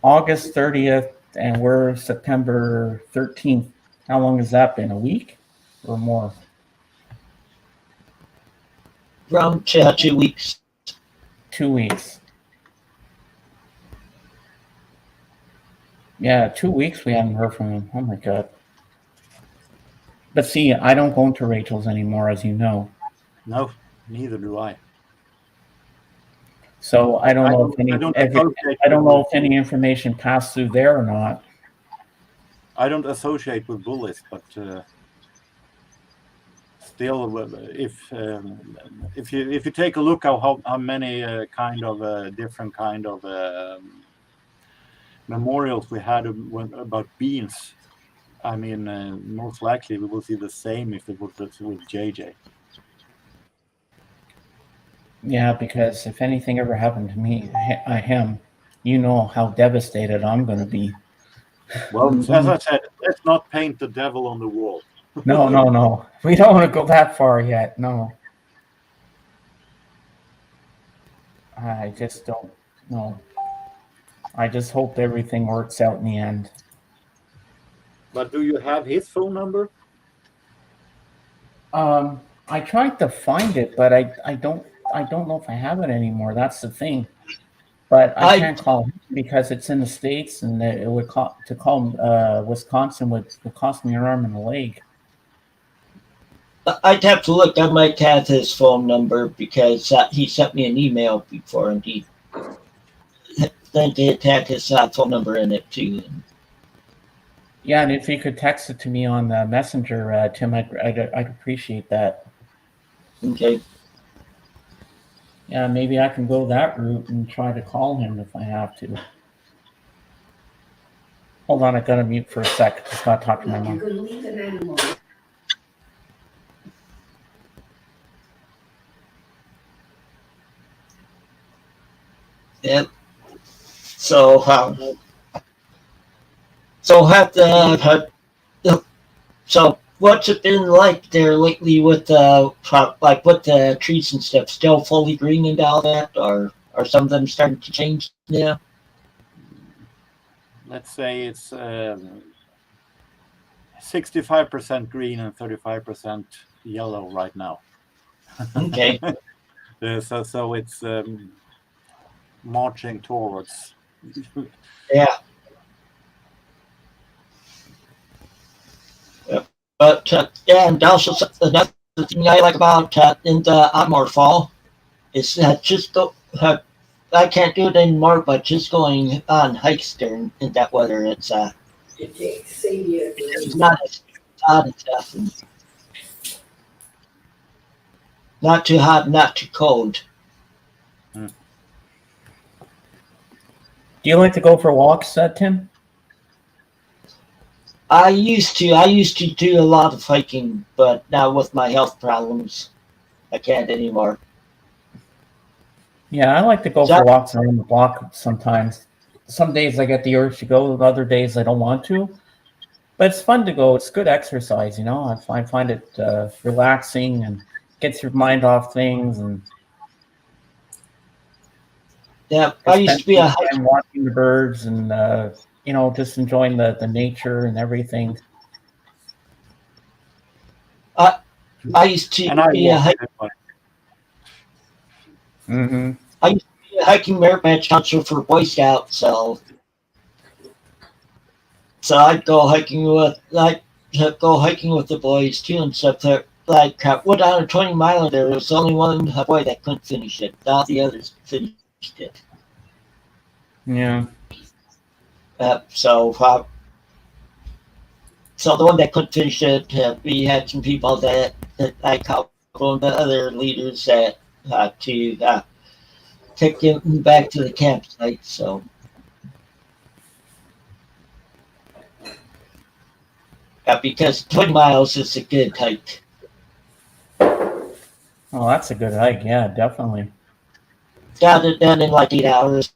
August 30th, and we're September 13th. How long has that been? A week or more? Around 2 weeks. 2 weeks. Yeah, 2 weeks we haven't heard from him. Oh my God. But see, I don't go into Rachel's anymore, as you know. No, neither do I. So I don't know if any information passed through there or not. I don't associate with bullies, but still, if you take a look at how many different kind of memorials we had about beans, I mean, most likely we will see the same if it was with JJ. Yeah, because if anything ever happened to me, him, you know how devastated I'm going to be. Well, as I said, let's not paint the devil on the wall. No. We don't want to go that far yet. No. I just don't know. I just hope everything works out in the end. But do you have his phone number? I tried to find it, but I don't know if I have it anymore. That's the thing. But I can't call him because it's in the States, and it would call Wisconsin would cost me an arm and a leg. I'd have to look. I might have his phone number because he sent me an email before, and he then it had his phone number in it too. Yeah, and if you could text it to me on the messenger, Tim, I'd appreciate that. Okay. Yeah, maybe I can go that route and try to call him if I have to. Hold on, I gotta mute for a sec. Just gotta talk to my mom. You're going to leave an animal. Yep. So what's it been like there lately with with the trees and stuff? Still fully green and all that, or are some of them starting to change now? Let's say it's 65% green and 35% yellow right now. Okay. So it's marching towards. Yeah. But and also another thing I like about in the Otmore Fall is just go. I can't do it anymore, but just going on hikes during in that weather, it's not as hot and stuff, and not too hot, not too cold. Do you like to go for walks, Tim? I used to do a lot of hiking, but now with my health problems, I can't anymore. Yeah, I like to go So for walks around the block sometimes. Some days I get the urge to go, other days I don't want to. But it's fun to go. It's good exercise, you know. I find it relaxing and gets your mind off things, and yeah, I just used spend to be some a hiker. time watching the birds and you know, just enjoying the nature and everything. I used to And I be a walk. hiker. Mm-hmm. I used to be a hiking merit match counselor for Boy Scouts, so I'd go hiking with the boys too and stuff. Like went down a 20 mile there. There was only one boy that couldn't finish it. All the others finished it. Yeah. Uh, so uh, so the one that couldn't finish it, we had some people that I called on the other leaders that to take him back to the campsite. So because 20 miles is a good hike. Oh, that's a good hike. Yeah, definitely. Got it done in like 8 hours.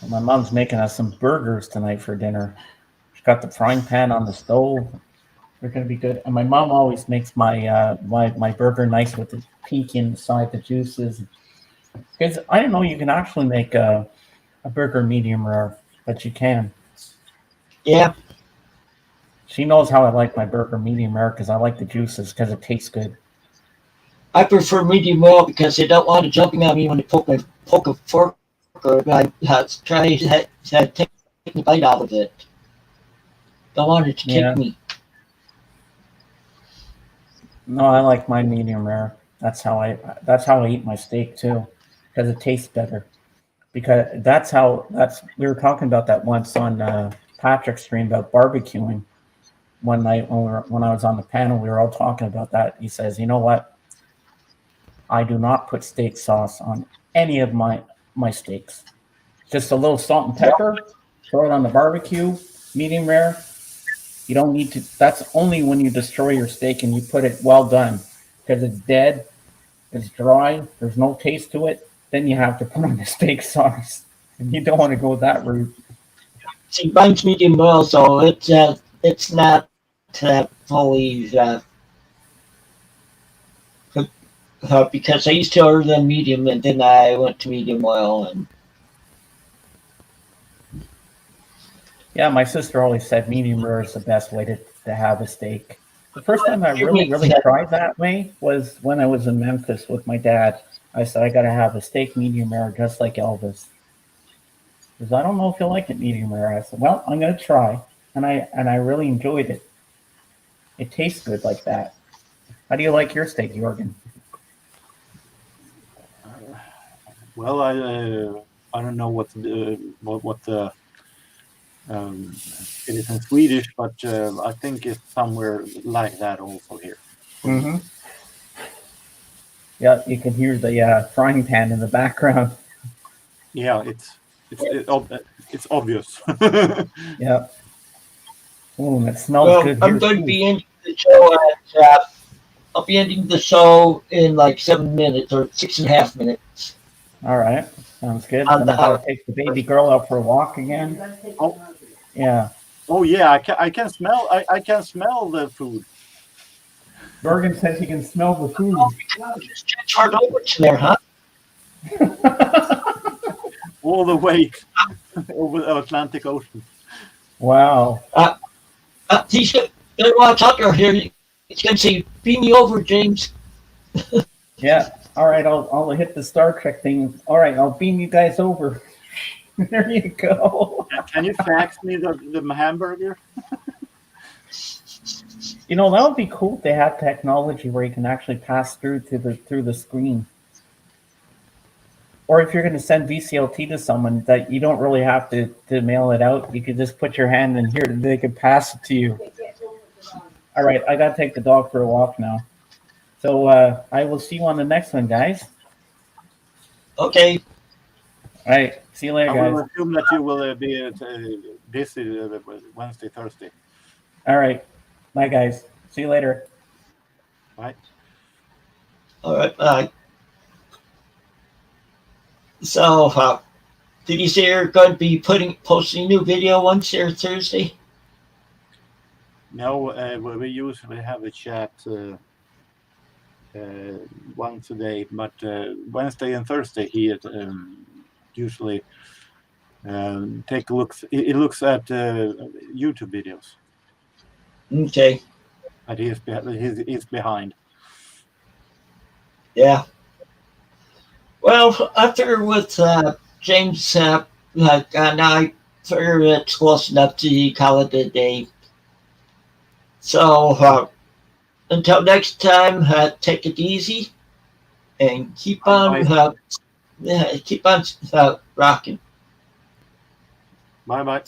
My mom's making us some burgers tonight for dinner. She's got the frying pan on the stove. They're gonna be good. And my mom always makes my burger nice with the pink inside, the juices. Because I didn't know you can actually make a burger medium rare, but you can. Yeah, She knows how I like my burger medium rare because I like the juices because it tastes good. I prefer medium well because they don't want it jumping at me when they poke a fork or I try to take a bite out of it. Don't want it to Yeah. kick me. No, I like my medium rare. That's how I eat my steak too, because it tastes better. Because that's we were talking about that once on Patrick's stream about barbecuing one night when I was on the panel. We were all talking about that. He says, "You know what? I do not put steak sauce on any of my steaks. Just a little salt and pepper. Throw it on the barbecue, medium rare. You don't need to. That's only when you destroy your steak and you put it well done, because it's dead, it's dry, there's no taste to it. Then you have to put on the steak sauce, and you don't want to go that route. See, mine's medium well, so it's not fully because I used to order them medium and then I went to medium well and Yeah, my sister always said medium rare is the best way to have a steak. The first time I for me, really tried that way was when I was in Memphis with my dad. I said I got to have a steak medium rare just like Elvis. Because I don't know if you like it medium rare. I said, well, I'm gonna try, and I really enjoyed it. It tastes good like that. How do you like your steak, Jorgen? Well, I don't know what the it is in Swedish, but I think it's somewhere like that also here. Mm-hmm. Yeah, you can hear the frying pan in the background. Yeah, it's obvious. Yeah. Oh, it smells well, good I'm here going to too. be ending the show I'll be ending the show in like 7 minutes or 6.5 minutes. All right, sounds good. On Then the I gotta hour. take the baby girl out for a walk again. Oh, Yeah. oh yeah, I can smell. I can smell the food. Bergen says he can smell the food. Just charge over to there, huh? All the way over the Atlantic Ocean. Wow. He's gonna watch out there here. He's gonna say, "Beam me over, James." Yeah. All right. I'll hit the Star Trek thing. All right. I'll beam you guys over. There you go. Can you fax me the hamburger? You know, that would be cool if they had technology where you can actually pass through through the screen. Or if you're going to send VCLT to someone, that you don't really have to mail it out. You could just put your hand in here and they could pass it to you. All right, I got to take the dog for a walk now. So I will see you on the next one, guys. Okay. All right. See you later, I guys. will assume that you will be busy Wednesday, Thursday. All right. Bye, guys. See you later. Bye. All right, bye. So, did you say you're going to be posting a new video Wednesday or Thursday? No, we usually have a chat once a day, but Wednesday and Thursday he usually take a look. He looks at YouTube videos. Okay. But he's behind. Yeah. Well, I figure with James, now I figure it's close enough to call it a day. So until next time, take it easy and keep on rocking. Bye bye.